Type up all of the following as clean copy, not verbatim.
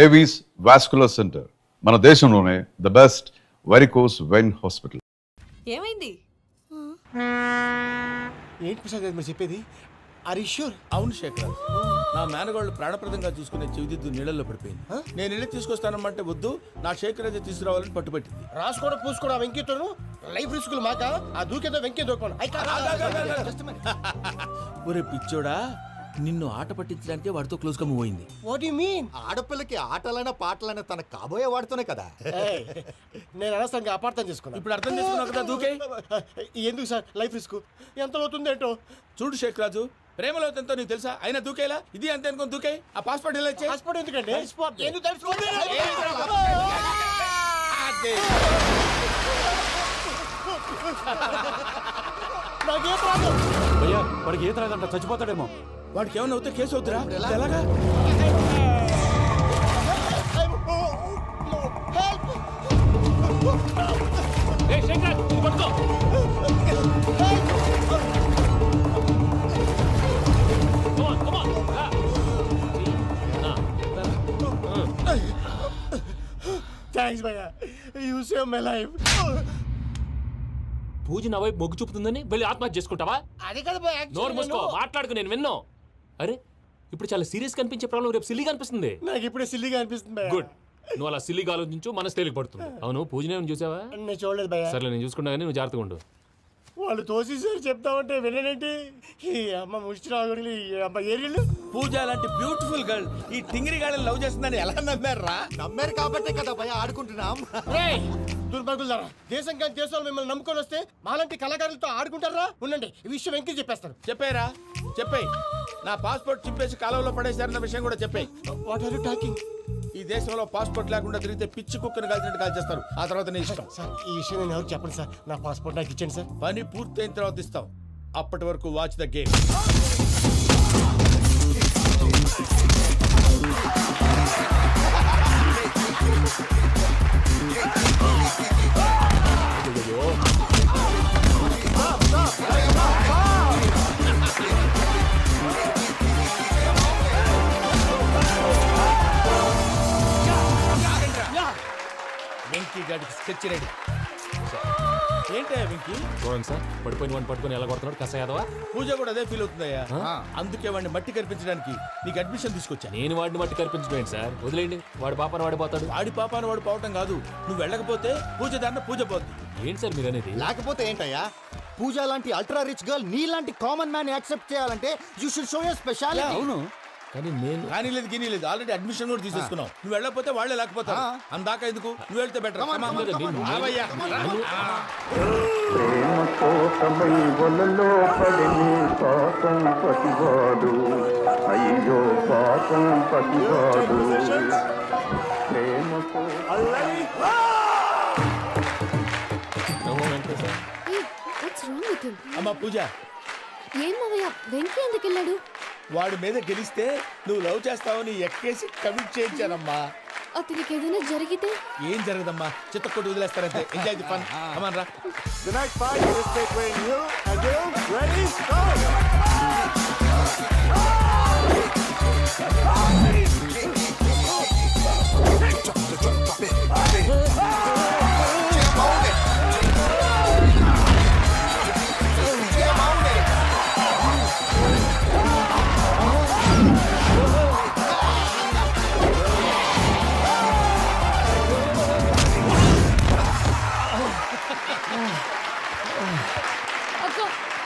Avis vascular center మన దేశంలోనే the best varicose vein hospital. ఏమైంది? ఏంటి ప్రసాద్ గారు మీరు చెప్పేది? Are you sure? అవును శేఖర్, నా మేనగాళ్ళు ప్రాణప్రదంగా చూసుకునే చెవిదిద్దు నీళ్ళల్లో పడిపోయింది. నేను వెళ్ళి తీసుకొస్తానమ్మంటే వద్దు, నా శేఖర్ అయితే తీసుకురావాలని పట్టుబట్టింది. రాసుకోవడం పూసుకోవడం వెంకీతోను లైఫ్ రిస్కులు మాక ఆ దూకేదో వెంకీ దూకోండి. ఒరే పిచ్చోడా, నిన్ను ఆట పట్టించడానికే వాడితో క్లోజ్ గా మూవ్ అయింది. What you mean? ఆడపిల్లకి ఆటలైనా పాటలైనా తన కాబోయే వాడితోనే కదా. నేను అనవసరంగా అపార్థం చేసుకున్నా. ఇప్పుడు అర్థం చేసుకున్నావు కదా దూకే. ఎందుకు సార్ లైఫ్ రిస్క్ ఎంత అవుతుంది ఏంటో? చూడు శేఖర్ రాజు, ప్రేమలో ఎంతో నీకు తెలుసా? అయినా దూకేలా ఇది అంతే అనుకుని దూకే. ఆ పాస్పోర్ట్ ఎలా ఇచ్చే? పాస్పోర్ట్ ఎందుకండి? ఎందుకు తెలుసుకోండి? నాకేం రాదు. భయ్యా వాడికి ఈత రాదంట, చచ్చిపోతాడేమో. వాడికి ఏమైనా అవుతే కేసు అవుతురా? ఎలాగా? థ్యాంక్స్ భయ్యా, యు సేవ్ మై లైఫ్. పూజ నా వైపు మొగ్గు చూపుతుందని వెళ్ళి ఆత్మహత్య చేసుకుంటావా? అది కదా భయ్యా. నోరు మూసుకో, మాట్లాడుకు, నేను విన్నో. అరే ఇప్పుడు చాలా సీరియస్ కనిపించే ప్రాబ్లం రేపు సిల్లీగా అనిపిస్తుంది. నాకు ఇప్పుడే సిల్లీగా అనిపిస్తుంది భయ్యా. గుడ్, నువ్వు అలా సిల్లీగా ఆలోచించు, మనసు తేలిక పడుతుంది. అవును, పూజనే చూసావా? నేను చూడలేదు భయ్యా. సరే నేను చూసుకుంటా కానీ నువ్వు జాగ్రత్తగా ఉండు. వాళ్ళు తోసేసారు చెప్తామంటే వినడేంటి? ఈ అమ్మ ముష్టి రాగుడి అమ్మ ఏరియలు. పూజ లాంటి బ్యూటిఫుల్ గర్ల్ ఈ టింగిరి గాళ్ళని లవ్ చేస్తుందని ఎలా నమ్మారా? నమ్మారు కాబట్టే కదా భయ ఆడుకుంటున్నాం. దుర్భగులారా, దేశం కానీ దేశంలో మిమ్మల్ని నమ్ముకొని వస్తే మాలాంటి కళాకారులతో ఆడుకుంటారా? ఉండండి, ఈ విషయం వెంకీ చెప్పేస్తాను. చెప్పారా? చెప్పేయ్. నా పాస్పోర్ట్ చింపేసి కాలువలో పడేశారన్న విషయం కూడా చెప్పేయ్. What are you talking? ఈ దేశంలో పాస్పోర్ట్ లేకుండా తిరిగితే పిచ్చి కుక్కను కాల్చినట్టు కాల్చేస్తారు. ఆ తర్వాత నీ ఇష్టం. సార్ ఈ విషయం నేను ఎవరు చెప్పండి సార్. నా పాస్పోర్ట్ నాకు ఇచ్చండి సార్. పని పూర్తయిన తర్వాత ఇస్తాం. అప్పటి వరకు వాచ్ ద గేమ్. వెంకీ గాడికి స్కెచ్ రెడీ. ఏంటయ్యా వెంకీ? చూడండి సార్, పడిపోయిన వాడిని పట్టుకొని ఎలా కొడుతున్నాడు కస యాదవా. పూజ కూడా అదే ఫీల్ అవుతుందయ్యా. అందుకే వాడిని మట్టి కనిపించడానికి నీకు అడ్మిషన్ తీసుకొచ్చా. నేను వాడిని మట్టి కనిపించడం సార్, వదిలేండి. వాడి పాపను వాడిపోతాడు. వాడి పాపాను వాడు పోవటం కాదు, నువ్వు వెళ్ళకపోతే పూజ దాన్న పూజ పోద్ది. ఏంటి సార్ మీరు అనేది? లేకపోతే ఏంటయ్యా, పూజ లాంటి అల్ట్రా రిచ్ గర్ల్ నీ లాంటి కామన్ మ్యాన్ యాక్సెప్ట్ చేయాలంటే you should show your speciality. అవును, కానీ నేను కానీ లేదు గిని లేదు, ఆల్రెడీ అడ్మిషన్ కూడా తీసేసుకున్నావు. నువ్వు వెళ్ళకపోతే వాళ్ళే లేకపోతారు. అందాక ఎందుకు, నువ్వు వెళ్తే బెటర్. ప్రేమ కోసమై వలలో పడిని పాపం పతివాడు, అయ్యో పాపం పతివాడు. ప్రేమ అమ్మా పూజ, ఏం మావయ్య వెంకీ ఎందుకు వెళ్ళాడు? వాడి మీద గెలిస్తే నువ్వు లవ్ చేస్తావని ఎక్కేసి కమిట్ చేయించానమ్మా. అతనికి ఏదైనా జరిగితే? ఏం జరగదమ్మా, చిత్తకొట్టు వదిలేస్తారంటే. Enjoy the fun. కమాన్ రా. The next fight is between you and you. Ready? Go! అక్క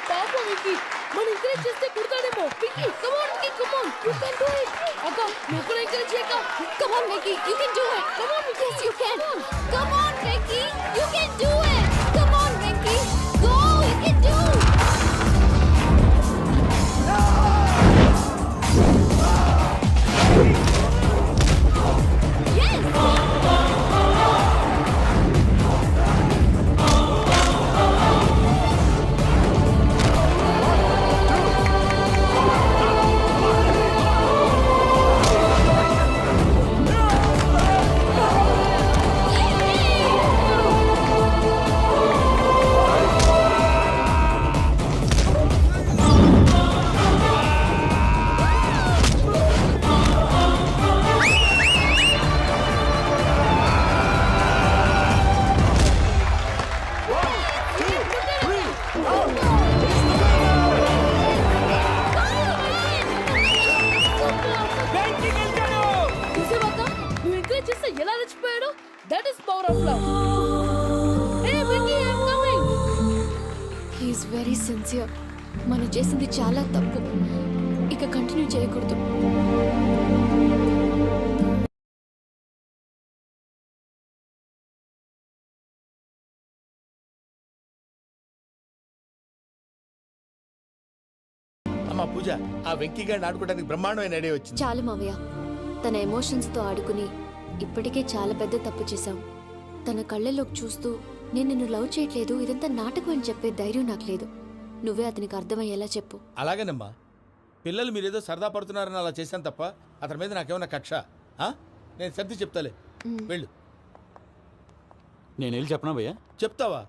పాప వెంకీ, మనం ఎంకరేజ్ చేస్తే కుడతాడేమో. Venky come on Venky, come on, you can do it. అక్క నువ్వు కూడా ఎంకరేజ్ చేయక. Come on Venky, you can do it. Come on Venky, you can. Come on Venky, you can do it. Come on Venky, go, you can do. of love. Hey, Vicky, I'm coming. He is very sincere. మనం చేసింది చాలా తప్పు. ఇక continue చేయకూడదు. అమ్మా పూజ, ఆ వెంకీ గారిని ఆడుకోవడానికి బ్రహ్మాండమైన ఐడియా వచ్చింది. చాలు మావయ్య. తన ఎమోషన్స్తో ఆడుకుని ఇప్పటికే చాలా పెద్ద తప్పు చేశాం. తన కళ్ళలోకి చూస్తూ నేను నిన్ను లవ్ చేయట్లేదు, ఇదంతా నాటకం అని చెప్పే ధైర్యం నాకు లేదు. నువ్వే అతనికి అర్థమయ్యేలా చెప్పు. అలాగేనమ్మా, పిల్లలు మీరేదో సరదా పడుతున్నారని అలా చేశాను తప్ప అతని మీద నాకేమన్నా కక్ష? నేను సర్ది చెప్తాలే, వెళ్ళు. నేను వెళ్ళి చెప్పనా భయ్యా? చెప్తావా?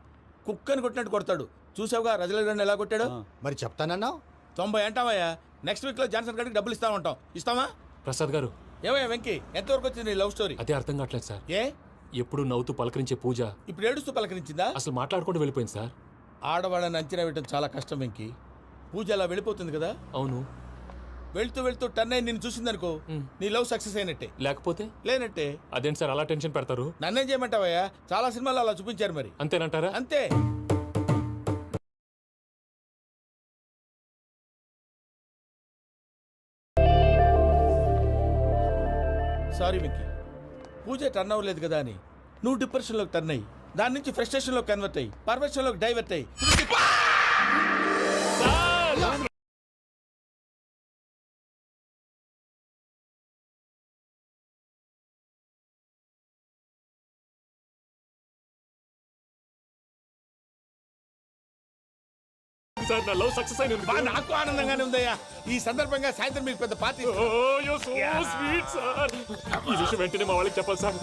కుక్కని కొట్టినట్టు కొడతాడు. చూసావుగా రజల గండి ఎలా కొట్టాడు? మరి చెప్తానన్నావు. 90 అంటావయ్యా. నెక్స్ట్ వీక్ లో జాన్సన్ గారికి డబ్బులు ఇస్తామంటాం. ఇస్తావా? ప్రసాద్ గారు, ఏమయ్యా వెంకీ, ఎంతవరకు వచ్చింది నీ లవ్ స్టోరీ? అదే అర్థం కావట్లేదు సార్. ఏ ఎప్పుడు నవ్వుతూ పలకరించే పూజ ఇప్పుడు ఏడుస్తూ పలకరించిందా? అసలు మాట్లాడుకుంటూ వెళ్ళిపోయింది సార్. ఆడవాళ్ళని అంచనా వేయడం చాలా కష్టం వెంకీ. పూజ అలా వెళ్ళిపోతుంది కదా, అవును. వెళ్తూ వెళ్తూ టర్న్ అయి నిన్ను చూసిందనుకో, నీ లవ్ సక్సెస్ అయినట్టే. లేకపోతే లేనట్టే. అదేంటి సార్ అలా టెన్షన్ పెడతారు? నన్నేం చేయమంటావయ్యా? చాలా సినిమాలు అలా చూపించారు మరి. అంతేనంటారా? అంతే. సారీ వెంకీ, పూజ టర్న్ అవ్వలేదు కదా అని నువ్వు డిప్రెషన్లోకి టర్న్ అయ్యి దాని నుంచి ఫ్రస్ట్రేషన్లోకి కన్వర్ట్ అయ్యి పర్ఫెక్షన్లోకి డైవర్ట్ అయ్యి సార్ నా లవ్ సక్సెస్ అయిన బా, నాకు ఆనందంగానే ఉందయ్యా. ఈ సందర్భంగా సాయంత్రం మీకు పెద్ద పార్టీ. ఈ విషయం వెంటనే మా వాళ్ళకి చెప్పాలి సార్.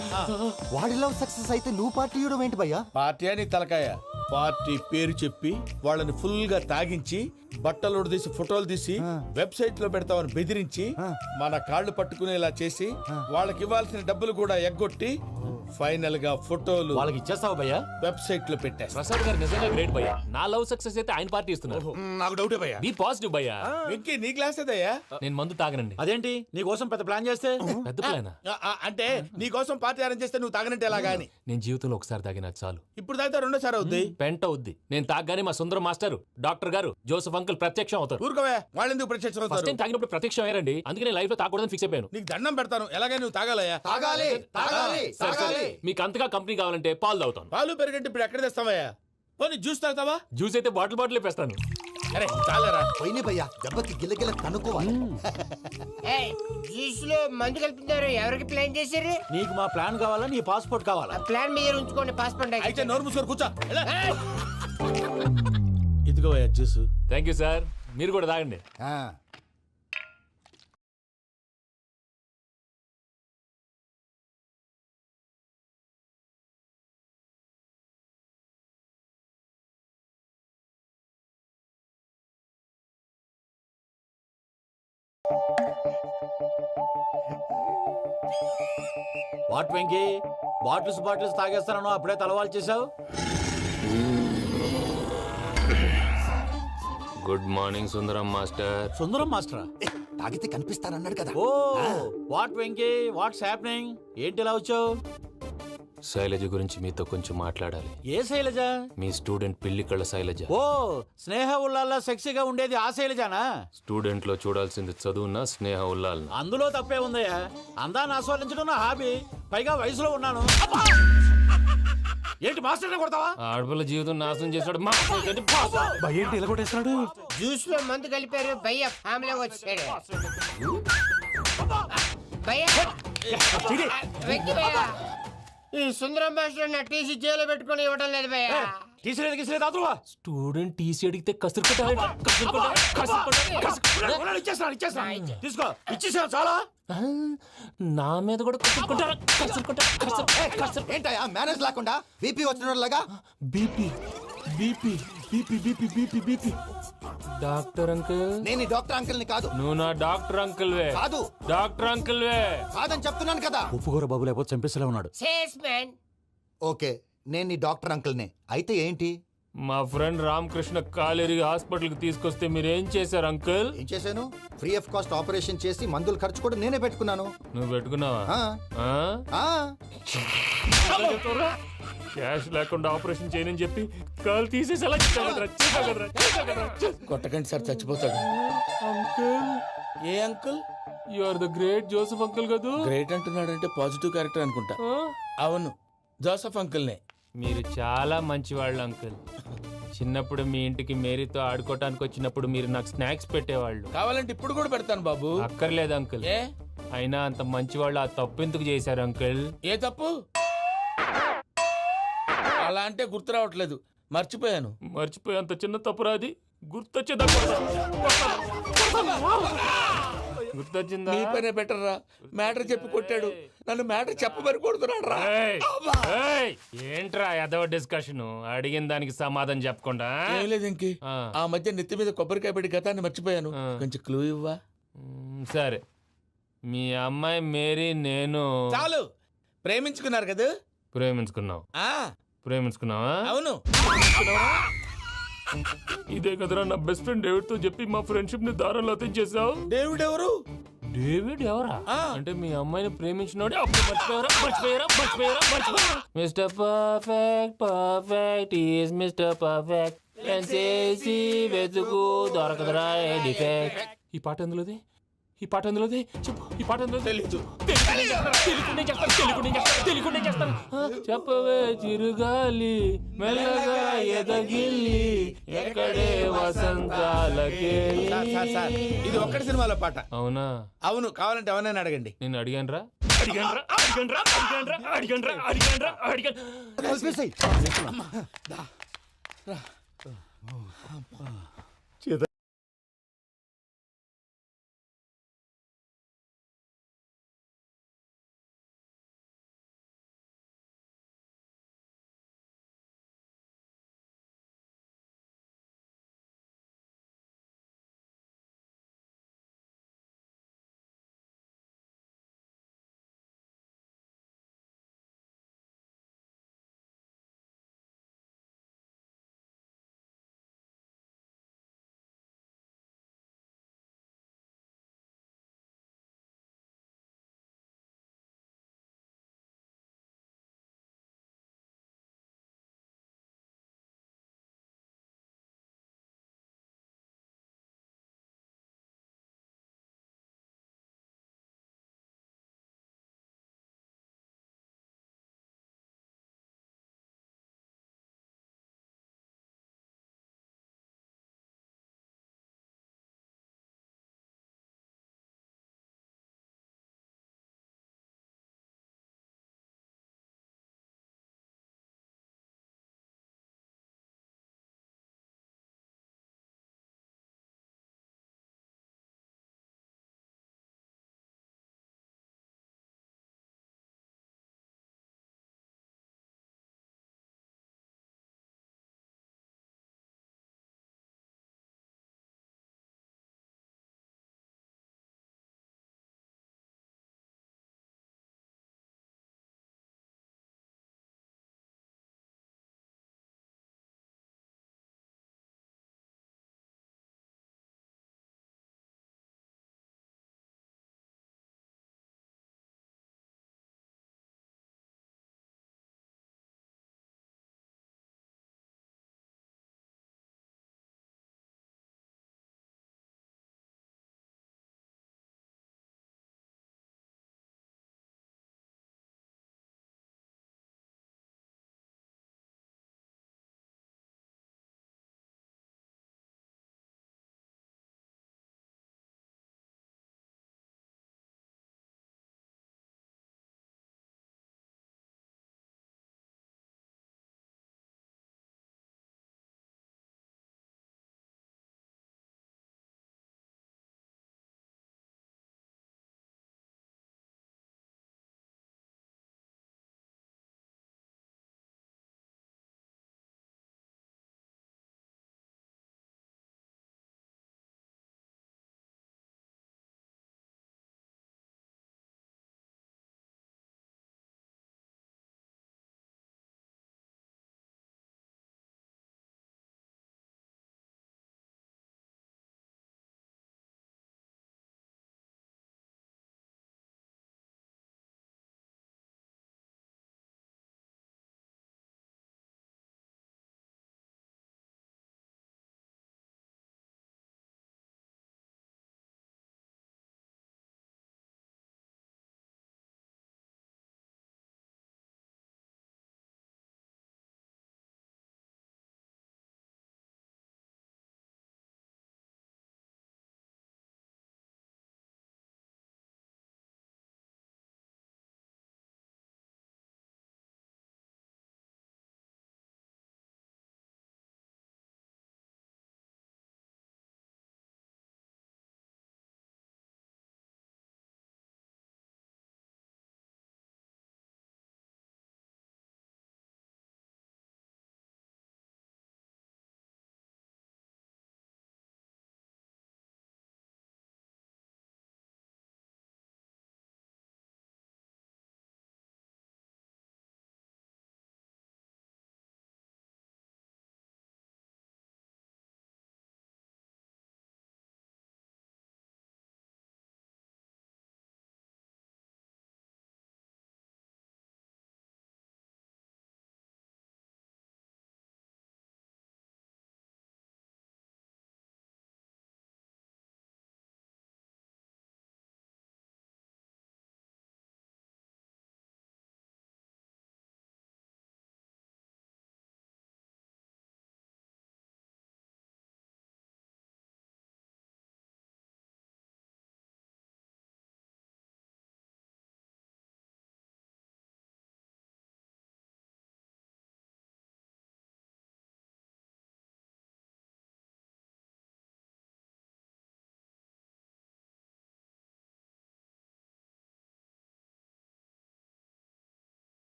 వాడి లవ్ సక్సెస్ అయితే నువ్వు పార్టీ ఇవ్వడం ఏంటి భయ్యా? పార్టీ అని తలకాయ. పార్టీ పేరు చెప్పి వాళ్ళని ఫుల్ గా తాగించి బట్టలు తీసి ఫోటోలు తీసి వెబ్సైట్ లో పెడతామని బెదిరించి మన కాళ్ళు పట్టుకునేలా చేసి వాళ్ళకి ఇవ్వాల్సిన డబ్బులు కూడా ఎగ్గొట్టి ఫైనల్ గా ఫోటోలు వాళ్ళకి ఇచ్చేస్తావా భయ్యా? వెబ్సైట్ లో పెట్టేస్తా. ప్రసాద్ గారు నిజంగా గ్రేట్ భయ్యా. నా లవ్ సక్సెస్ అయితే ఆయన పార్టీ ఇస్తున్నారు. నాకు డౌటే భయ్యా. బీ పాజిటివ్ భయ్యా. వెంకీ నీ గ్లాస్ ఏదయ్యా? నేను మందు తాగనండి. అదేంటి నీ కోసం పెద్ద ప్లాన్ చేస్తే? పెద్ద ప్లానా? అంటే నీ కోసం పార్టీ అరేంజ్ చేస్తే నువ్వు తాగనంటే ఎలాగా అని. నేను జీవితంలో ఒకసారి తాగినా చాలు. ఇప్పుడు తాగితే రెండోసారి అవుద్ది. పెంట అవుద్ది. నేను తాగగానే మా సుందరం మాస్టర్, డాక్టర్ గారు, జోసెఫ్ అంకుల్ ప్రత్యక్షం అవుతారు. ఊరుకోవే, వాళ్ళు ఎందుకు ప్రత్యక్షం ఫస్ట్ అవుతారు? టైం తాగినప్పుడు ప్రత్యక్షం అయ్యారండి. అందుకే నేను లైఫ్ లో తాగకూడదని ఫిక్స్ అయిపోయాను. నీకు దండం పెడతాను, ఎలాగైనా నువ్వు తాగాలయ్యా. తాగాలి తాగాలి సరే, సరే. తాగాలి. మీకు అంతగా కంపెనీ కావాలంటే పాలు తాగుతాను. పాలు పెరిగంటే ఇప్పుడు ఎక్కడ తెస్తావయ్యా? పోనీ జ్యూస్ తాగుతావా? జ్యూస్ అయితే బాటిల్ వేస్తాను. అరే చాలరా. పోయినే భయ్యా, దెబ్బకి గిల్లగిల్ల తనుకోవాలి. జ్యూస్ లో మందు కలుపుతున్నారు. ఎవరికి ప్లాన్ చేశారు? నీకు మా ప్లాన్ కావాలా? నీ పాస్పోర్ట్ కావాలా? ప్లాన్ మీద ఉంచుకోండి. పాస్పోర్ట్ అయితే నోరు మూసుకొని కూర్చో. ఇదిగో జ్యూస్. Thank you sir. మీరు కూడా తాగండి. ఆ, వాట్ వెంకీ, బాటిల్స్ తాగేస్తానో అప్పుడే తలవాలు చేసావు. Good morning Sundaram master. Sundaram మాస్టరా? తాగితే కనిపిస్తానన్నాడు కదా. Oh what Venky, what's happening? ఏంటి ఇలా వచ్చావు? శైలజ గురించి మీతో కొంచెం మాట్లాడాలి. ఏ శైలజ? మీ స్టూడెంట్ పిల్లి కళ్ళ శైలజ. ఓ స్నేహ ఉల్లాల్లో సెక్సీగా ఉండేది ఆ శైలజానా? స్టూడెంట్ లో చూడాల్సింది చదువున స్నేహ ఉల్లాల్. అందులో తప్పే ఉందయ్యా. అందాన్ని ఆస్వాదించడం నా హాబీ. పైగా వయసులో ఉన్నాను. ఏంటి మాస్టర్ కొడతావా? ఆడపిల్ల జీవితం నాశనం చేశాడు. ఏంటి ఇలా కొట్టేస్తున్నాడు? జ్యూస్ లో మందు కలిపారు. భయ్య ఫ్యామిలీ వచ్చాడు. భయ్య వెంకీ భయ్య, ఈ సుందరం మాస్టర్ నా టీసీ జైలు పెట్టుకొని ఇవ్వడం లేదు భయ్య. తీసిలేదు అదువా. స్టూడెంట్ టీసీ అడిగితే కసురుకుంటా. తీసుకో, ఇచ్చేసా చాలా. నా మీద కూడా కసురుకుంటారా? ఏంటయ్యా మేనేజ్ లేకుండా బీపీ వచ్చినలాగా? BP BP BP BP BP BP. Doctor uncle, నేను ఈ డాక్టర్ అంకుల్ ని కాదు. నువ్వు నా డాక్టర్ అంకుల్ వే. కాదు డాక్టర్ అంకుల్ వే. కాదని చెప్తున్నాను కదా. ఉప్పుకూర బాబు లేకపోతే చంపేసేలా ఉన్నాడు. Sales man. ఓకే, నేను ఈ డాక్టర్ అంకుల్ నే. అయితే ఏంటి? మా ఫ్రెండ్ రామకృష్ణ కాలేరికి హాస్పిటల్ కి తీసుకొస్తే మీరేం చేశారు అంకుల్? ఏం చేశాను? ఫ్రీ ఆఫ్ కాస్ట్ ఆపరేషన్ చేసి మందుల ఖర్చు కూడా నేనే పెట్టుకున్నాను. నువ్వు పెట్టుకున్నావా? ఆ, ఆ? ఆ. క్యాష్ లేకుండా ఆపరేషన్ చేయనని చెప్పి కాల్ తీసేసి అలా చేశావు కదరా. కొట్టకండి సార్, చచ్చిపోతాడు. అంకుల్, ఏ uncle? You are the great Joseph uncle కదూ. గ్రేట్ అంటున్నాడంటే పాజిటివ్ క్యారెక్టర్ అనుకుంటా. అవును, జోసఫ్ అంకుల్నే. మీరు చాలా మంచివాళ్ళు అంకుల్. చిన్నప్పుడు మీ ఇంటికి మేరీతో ఆడుకోవటానికి వచ్చినప్పుడు మీరు నాకు స్నాక్స్ పెట్టేవాళ్ళు. కావాలంటే ఇప్పుడు కూడా పెడతాను బాబు. అక్కర్లేదు అంకుల్. ఏ అయినా అంత మంచివాళ్ళు ఆ తప్పు ఎందుకు చేశారు అంకుల్? ఏ తప్పు? అలా అంటే గుర్తు రావట్లేదు, మర్చిపోయాను. మర్చిపోయి అంత చిన్న తప్పురాది గుర్తొచ్చిందా? నీ పనే బెటర్ రా. మ్యాటర్ చెప్పి కొట్టాడు, నన్ను మ్యాటర్ చెప్పమని కొడుతున్నాడు రా. ఏయ్, ఏయ్, ఏంట్రా ఎదవ డిస్కషన్? అడిగిన దానికి సమాధానం చెప్పకుండా ఏం లేదు ఇంకి. ఆ మధ్య నెత్తి మీద కొబ్బరికాయ పెట్టి గతాన్ని మర్చిపోయాను. కొంచెం క్లూ ఇవ్వా? సరే, మీ అమ్మాయి మేరీ నేను చాలు. ప్రేమించుకున్నారు కదా? ప్రేమించుకున్నావు. ప్రేమించుకున్నావా? అవును. ఇదే కదరా నా బెస్ట్ ఫ్రెండ్ డేవిడ్ తో చెప్పి మా ఫ్రెండ్షిప్ ని దారంలో తెచ్చేసావు. డేవిడ్ ఎవరు? డేవిడ్ ఎవరా? అంటే మీ అమ్మాయిని ప్రేమించినోడే. అప్పుడు మర్చిపోయారా? Mister perfect, perfect is mister perfect. చేసి వెతుకు దొరకదురా డిఫెక్ట్. ఈ పాట ఎందులోది? చెప్పు. ఈ పాట ఎందులో? తెలీదు. చెప్పవే చిరుగాలి మెల్లగా ఎదగిల్లి ఎక్కడే వసంతాలకే. ఇది ఒక్కటి సినిమాలో పాట. అవునా? అవును. కావాలంటే ఎవరైనా అడగండి. నేను అడిగాను.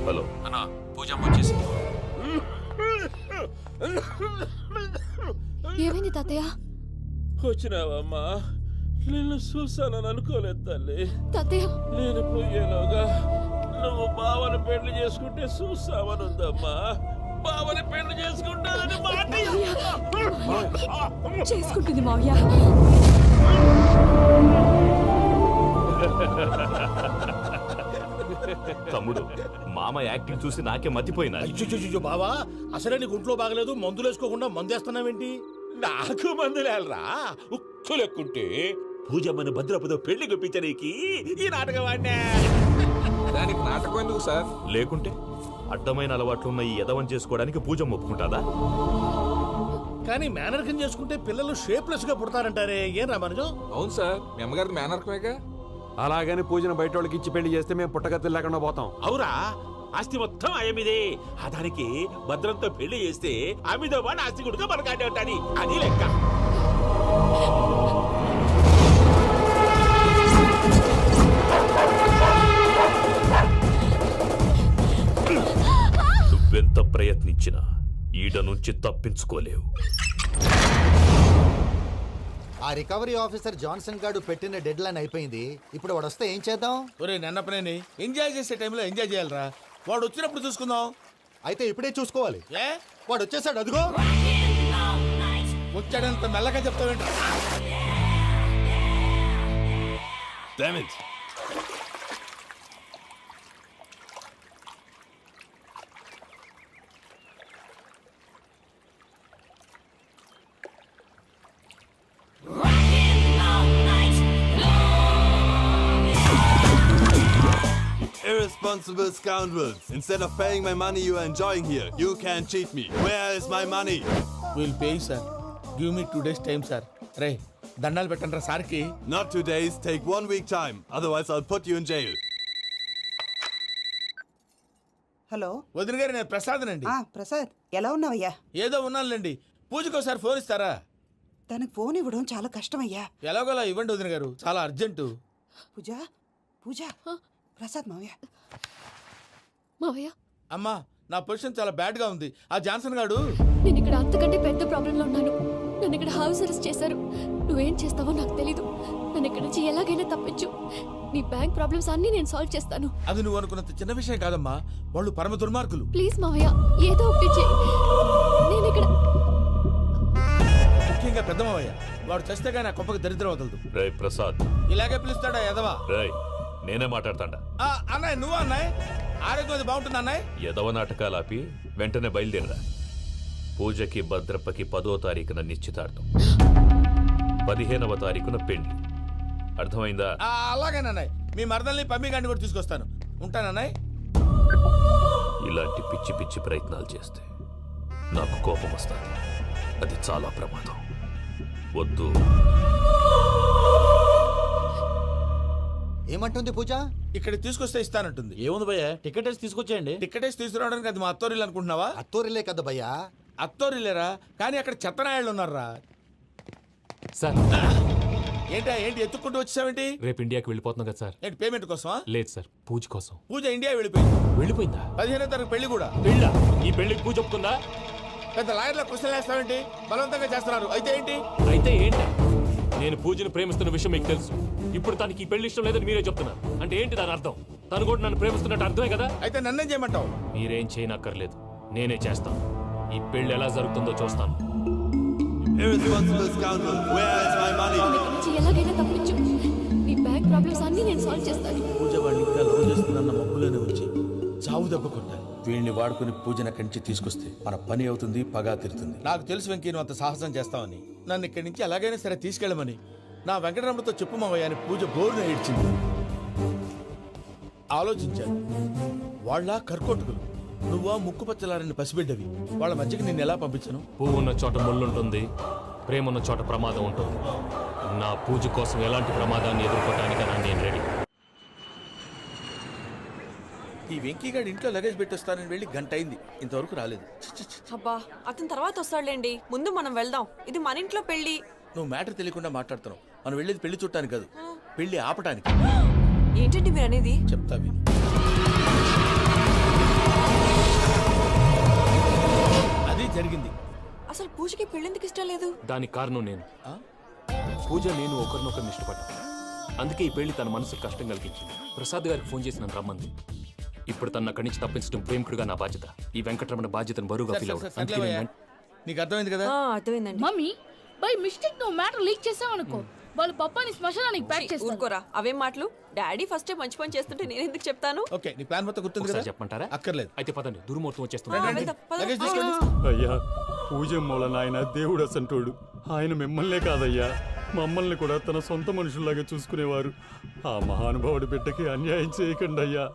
హలో అన్నా పూజమ్మ వచ్చేసి ఏమైంది తాతయ్య? వచ్చినావమ్మా, నిన్ను చూసానని అనుకోలేదు తల్లి. తాతయ్య నేను పోయేలోగా నువ్వు బావని పెళ్లి చేసుకుంటే చూస్తావనుందమ్మా. బావని పెళ్లి చేసుకుంటానని మాట చేసుకుంటుంది మావయ్య. తమ్ముడు మామ యాక్టింగ్ చూసి నాకే మతిపోయినా. అయ్యో బావా, అసలే నీకు ఒంట్లో బాగలేదు, మందులు వేసుకోకుండా మందు వేస్తున్నావేంటి? నాకు మందులేలరా ఉక్కు లెక్కుంటే పూజమ్మని భద్రపదో పెళ్లి గుప్పించనీకి ఈ నాటకం ఆడినా. దానికి నాటకం ఎందుకు సార్? లేకుంటే అడ్డమైన అలవాట్లున్న ఈ యదవం చేసుకోవడానికి పూజమ్మ ఒప్పుకుంటాదా? కానీ మేనర్కం చేసుకుంటే పిల్లలు షేప్లెస్ గా పుడతారంటారే, ఏం రామానుజం? అవును సార్, మీ అమ్మగారికి మేనర్కమేగా. అలాగని పూజను బయట వాళ్ళకి ఇచ్చి పెళ్లి చేస్తే మేము పుట్టగతులు లేకుండా పోతాం. అవురా, ఆస్తి మొత్తం ఆయమిదే. ఆ దానికి భద్రంతో పెళ్లి చేస్తే ఆమెతో పాటు ఆస్తి గుడుగా మనకాడే ఉంటాని, అది లెక్క. నువ్వెంత ప్రయత్నించినా ఈడ నుంచి తప్పించుకోలేవు. ఆ రికవరీ ఆఫీసర్ జాన్సన్ గారు పెట్టిన డెడ్ లైన్ అయిపోయింది. ఇప్పుడు వాడు వస్తే ఏం చేద్దాం? ఒరే నన్నపనేని, ఎంజాయ్ చేసే టైంలో ఎంజాయ్ చేయాలరా. వాడు వచ్చినప్పుడు చూసుకుందాం. అయితే ఇప్పుడే చూసుకోవాలి. ఏ వాడు వచ్చేసాడు, అదిగో. వచ్చాడంత మెల్లగా చెప్తావేంట? Irresponsible scoundrels. Instead of paying my money you are enjoying here, you can't cheat me. Where is my money? Will pay sir. Give me 2 days time sir. రే దండాలు పెట్టండి రా సార్కి. Not 2 days, take 1 week time. Otherwise I'll put you in jail. Hello వదిన గారు, నేను ప్రసాదనండి. ప్రసాద్, ఎలా ఉన్నావయ్యా? ఏదో ఉన్నానులేండి. పూజకి ఒకసారి ఫోన్ ఇస్తారా? తనకు ఫోన్ ఇవ్వడం చాలా కష్టమయ్యా. ఎలాగోలా ఇవ్వండి వదిన గారు, చాలా అర్జెంటు. పూజ పూజ ప్రసాద్ మావయ్య. మావయ్య అమ్మా, నా పొజిషన్ చాలా బ్యాడ్ గా ఉంది. ఆ జాన్సన్ గాడు. నేను ఇక్కడ అంతకంటే పెద్ద ప్రాబ్లంలో ఉన్నాను. నన్ను ఇక్కడ హౌస్ అరెస్ట్ చేశారు. నువ్వేం చేస్తావో నాకు తెలీదు. నన్ను ఇక్కడ నుంచి ఎలాగైనా తప్పించు. నీ బ్యాంక్ ప్రాబ్లమ్స్ అన్నీ నేను సాల్వ్ చేస్తాను. అది నువ్వు అనుకున్నంత చిన్న విషయం కాదమ్మా. వాళ్ళు పరమ దుర్మార్గులు. ప్లీజ్ మావయ్య, ఏదో ఒకటి చెయ్యి. నేను ఇక్కడ ముఖ్యంగా పెద్దమావయ్య, వాడు చస్తే కానీ ఆ కొంపకి దరిద్రం వదలదు. రేయ్ ప్రసాద్, ఇలాగే పిలుస్తాడా ఎదవా? రేయ్ నేనే మాట్లాడతాడా? అన్నయ్య, నువ్వు అన్నయ్య. ఆరోగ్యం అది బాగుంటుంది అన్నయ్య. యదవ నాటకాలు ఆపి వెంటనే బయలుదేరరా. పూజకి భద్రప్పకి 10వ తారీఖున నిశ్చితార్థం, 15వ తారీఖున పెళ్లి. అర్థమైందా? అలాగేనన్నయ్య. మీ మరదల్ని పమ్మి గండి కూడా తీసుకొస్తాను. ఉంటానన్నయ్య. ఇలాంటి పిచ్చి పిచ్చి ప్రయత్నాలు చేస్తే నాకు కోపం వస్తుంది. అది చాలా ప్రమాదం. వద్దు. ఏమంటుంది పూజ? ఇక్కడ తీసుకొస్తే ఇస్తానంటుంది. ఏముంది భయ్య, టికెట్ వేసి తీసుకొచ్చేయండి. టికెట్ వేసి తీసుకురావడానికి అది మా అత్తోరిల్లు అనుకుంటున్నావా? అత్తూరిలే కదా భయ్యా. అత్తోరిల్లేరా, కానీ అక్కడ చెత్తనాయాళ్ళు ఉన్నారా. సార్ ఏంటి ఎత్తుక్కుంటూ వచ్చావేంటి? రేపు ఇండియాకి వెళ్ళిపోతున్నాం కదా సార్. ఏంటి పేమెంట్ కోసమా? లేదు సార్, పూజ కోసం. పూజ ఇండియా వెళ్ళిపోయింది. వెళ్ళిపోయిందా? 15వ తారీఖు పెళ్లి కూడా. పెళ్ళా? ఈ పెళ్లికి పూజ ఒప్పుకుందా? పెద్ద లాయర్ల క్వశ్చన్ వేస్తావేంటి? బలవంతంగా చేస్తున్నారు. అయితే ఏంటి? అయితే ఏంటి? నేను పూజను ప్రేమిస్తున్న విషయం మీకు తెలుసు. ఇప్పుడు తనకి ఈ పెళ్లి ఇష్టం లేదని మీరే చెప్తున్నారు. అంటే ఏంటి దాని అర్థం? తను కూడా నన్ను ప్రేమిస్తున్నట్టు అర్థమే కదా. అయితే నన్నేం చేయమంటావు? మీరేం చేయనక్కర్లేదు, నేనే చేస్తాను. ఈ పెళ్లి ఎలా జరుగుతుందో చూస్తాను. Irresponsible scoundrel, where is my money? నన్ను ఇక్కడ నుంచి ఎలాగైనా తప్పించు. నీ బ్యాంక్ ప్రాబ్లమ్స్ అన్నీ నేను సాల్వ్ చేస్తాను. పూజ వాడిని ఇంకా లవ్ చేస్తుందన్న మబ్బులోనే ఉంచి చావు దెబ్బ కొట్టాలి. వీడిని వాడుకుని పూజన కంచి తీసుకొస్తే మన పని అవుతుంది, పగా తీరుతుంది. నాకు తెలుసు వెంకీ, నువ్వు అంత సాహసం చేస్తావని. నన్ను ఇక్కడి నుంచి ఎలాగైనా సరే తీసుకెళ్ళమని నా వెంకటరమణతో చెప్పు మావయ్య అని పూజ బోరున ఏడ్చింది. ఆలోచించాను. వాళ్ళ కర్కోటకులు, నువ్వా ముక్కు పచ్చలారని పసిబిడ్డవి. వాళ్ళ మధ్యకి నేను ఎలా పంపించను? పువ్వు ఉన్న చోట ముళ్ళుంటుంది, ప్రేమ ఉన్న చోట ప్రమాదం ఉంటుంది. నా పూజ కోసం ఎలాంటి ప్రమాదాన్ని ఎదుర్కోవటానికైనా నేను రెడీ. ఈ వెంకీగాడి ఇంట్లో లగేజ్ పెట్టొస్తానని వెళ్ళి గంట అయింది, ఇంతవరకు రాలేదు. అబ్బా అతని తర్వాత వస్తాడులేండి, ముందు మనం వెళ్దాం. ఇది మన ఇంట్లో పెళ్లి. నువ్వు మ్యాటర్ తెలియకుండా మాట్లాడుతున్నావు. మనం వెళ్ళేది పెళ్లి చూడటానికి కాదు, పెళ్లి ఆపటానికి. ఏంటండి మీరు అనేది? చెప్తా విను. అది జరిగింది. అసలు పూజకి పెళ్ళెందుకు ఇష్టం లేదు? దానికి కారణం నేను. పూజ నేను ఒకరినొకరిని ఇష్టపడ్డా. అందుకే ఈ పెళ్లి తన మనసుకు కష్టం కలిగించింది. ప్రసాద్ గారికి ఫోన్ చేసి నన్ను రమ్మంది. ఇప్పుడు తన అక్కడి నుంచి తప్పించడం ప్రేమికుడుగా నా బాధ్యత. ఈ వెంకటరమణ బాధ్యతను బరువుగా ఫీల్ అవుతుంది. నీకు అర్థమైంది కదా? అర్థమైందండి. మమ్మీ బై మిస్టేక్ నువ్వు మ్యాటర్ లీక్ చేసావనుకో, వాళ్ళ పప్పాని శ్మశానానికి ప్యాక్ చేస్తారు. ఊరుకోరా, అవేం మాటలు. డాడీ ఫస్ట్ మంచి పని చేస్తుంటే నేను ఎందుకు చెప్తాను? ఓకే, నీ ప్లాన్ మొత్తం గుర్తుంది కదా? చెప్పమంటారా? అక్కర్లేదు. అయితే పదండి, దుర్మూర్తం రండి, వచ్చేస్తుంది. రండి. లగేజ్ తీసుకెళ్ళి. అయ్యా పూజ మూల నాయన దేవుడు అసంటోడు. ఆయన మిమ్మల్నే కాదయ్యా, మమ్మల్ని కూడా తన సొంత మనుషుల్లాగా చూసుకునేవారు. ఆ మహానుభావుడి బిడ్డకి అన్యాయం చేయకండి అయ్యా.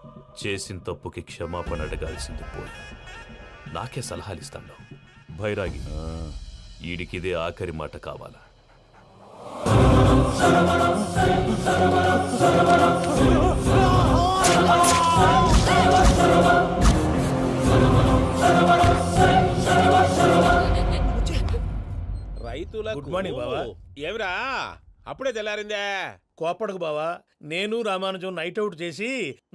చేసిన తప్పుకి క్షమాపణ అడగాల్సింది పోయి నాకే సలహాలు ఇస్తాను. భైరాగి, ఈడికిదే ఆఖరి మాట కావాలా? రైతుల గుడ్ మార్నింగ్ బావా. ఏమిరా అప్పుడే తెల్లారిందే? కోపడకు బావా, నేను రామానుజం నైట్ అవుట్ చేసి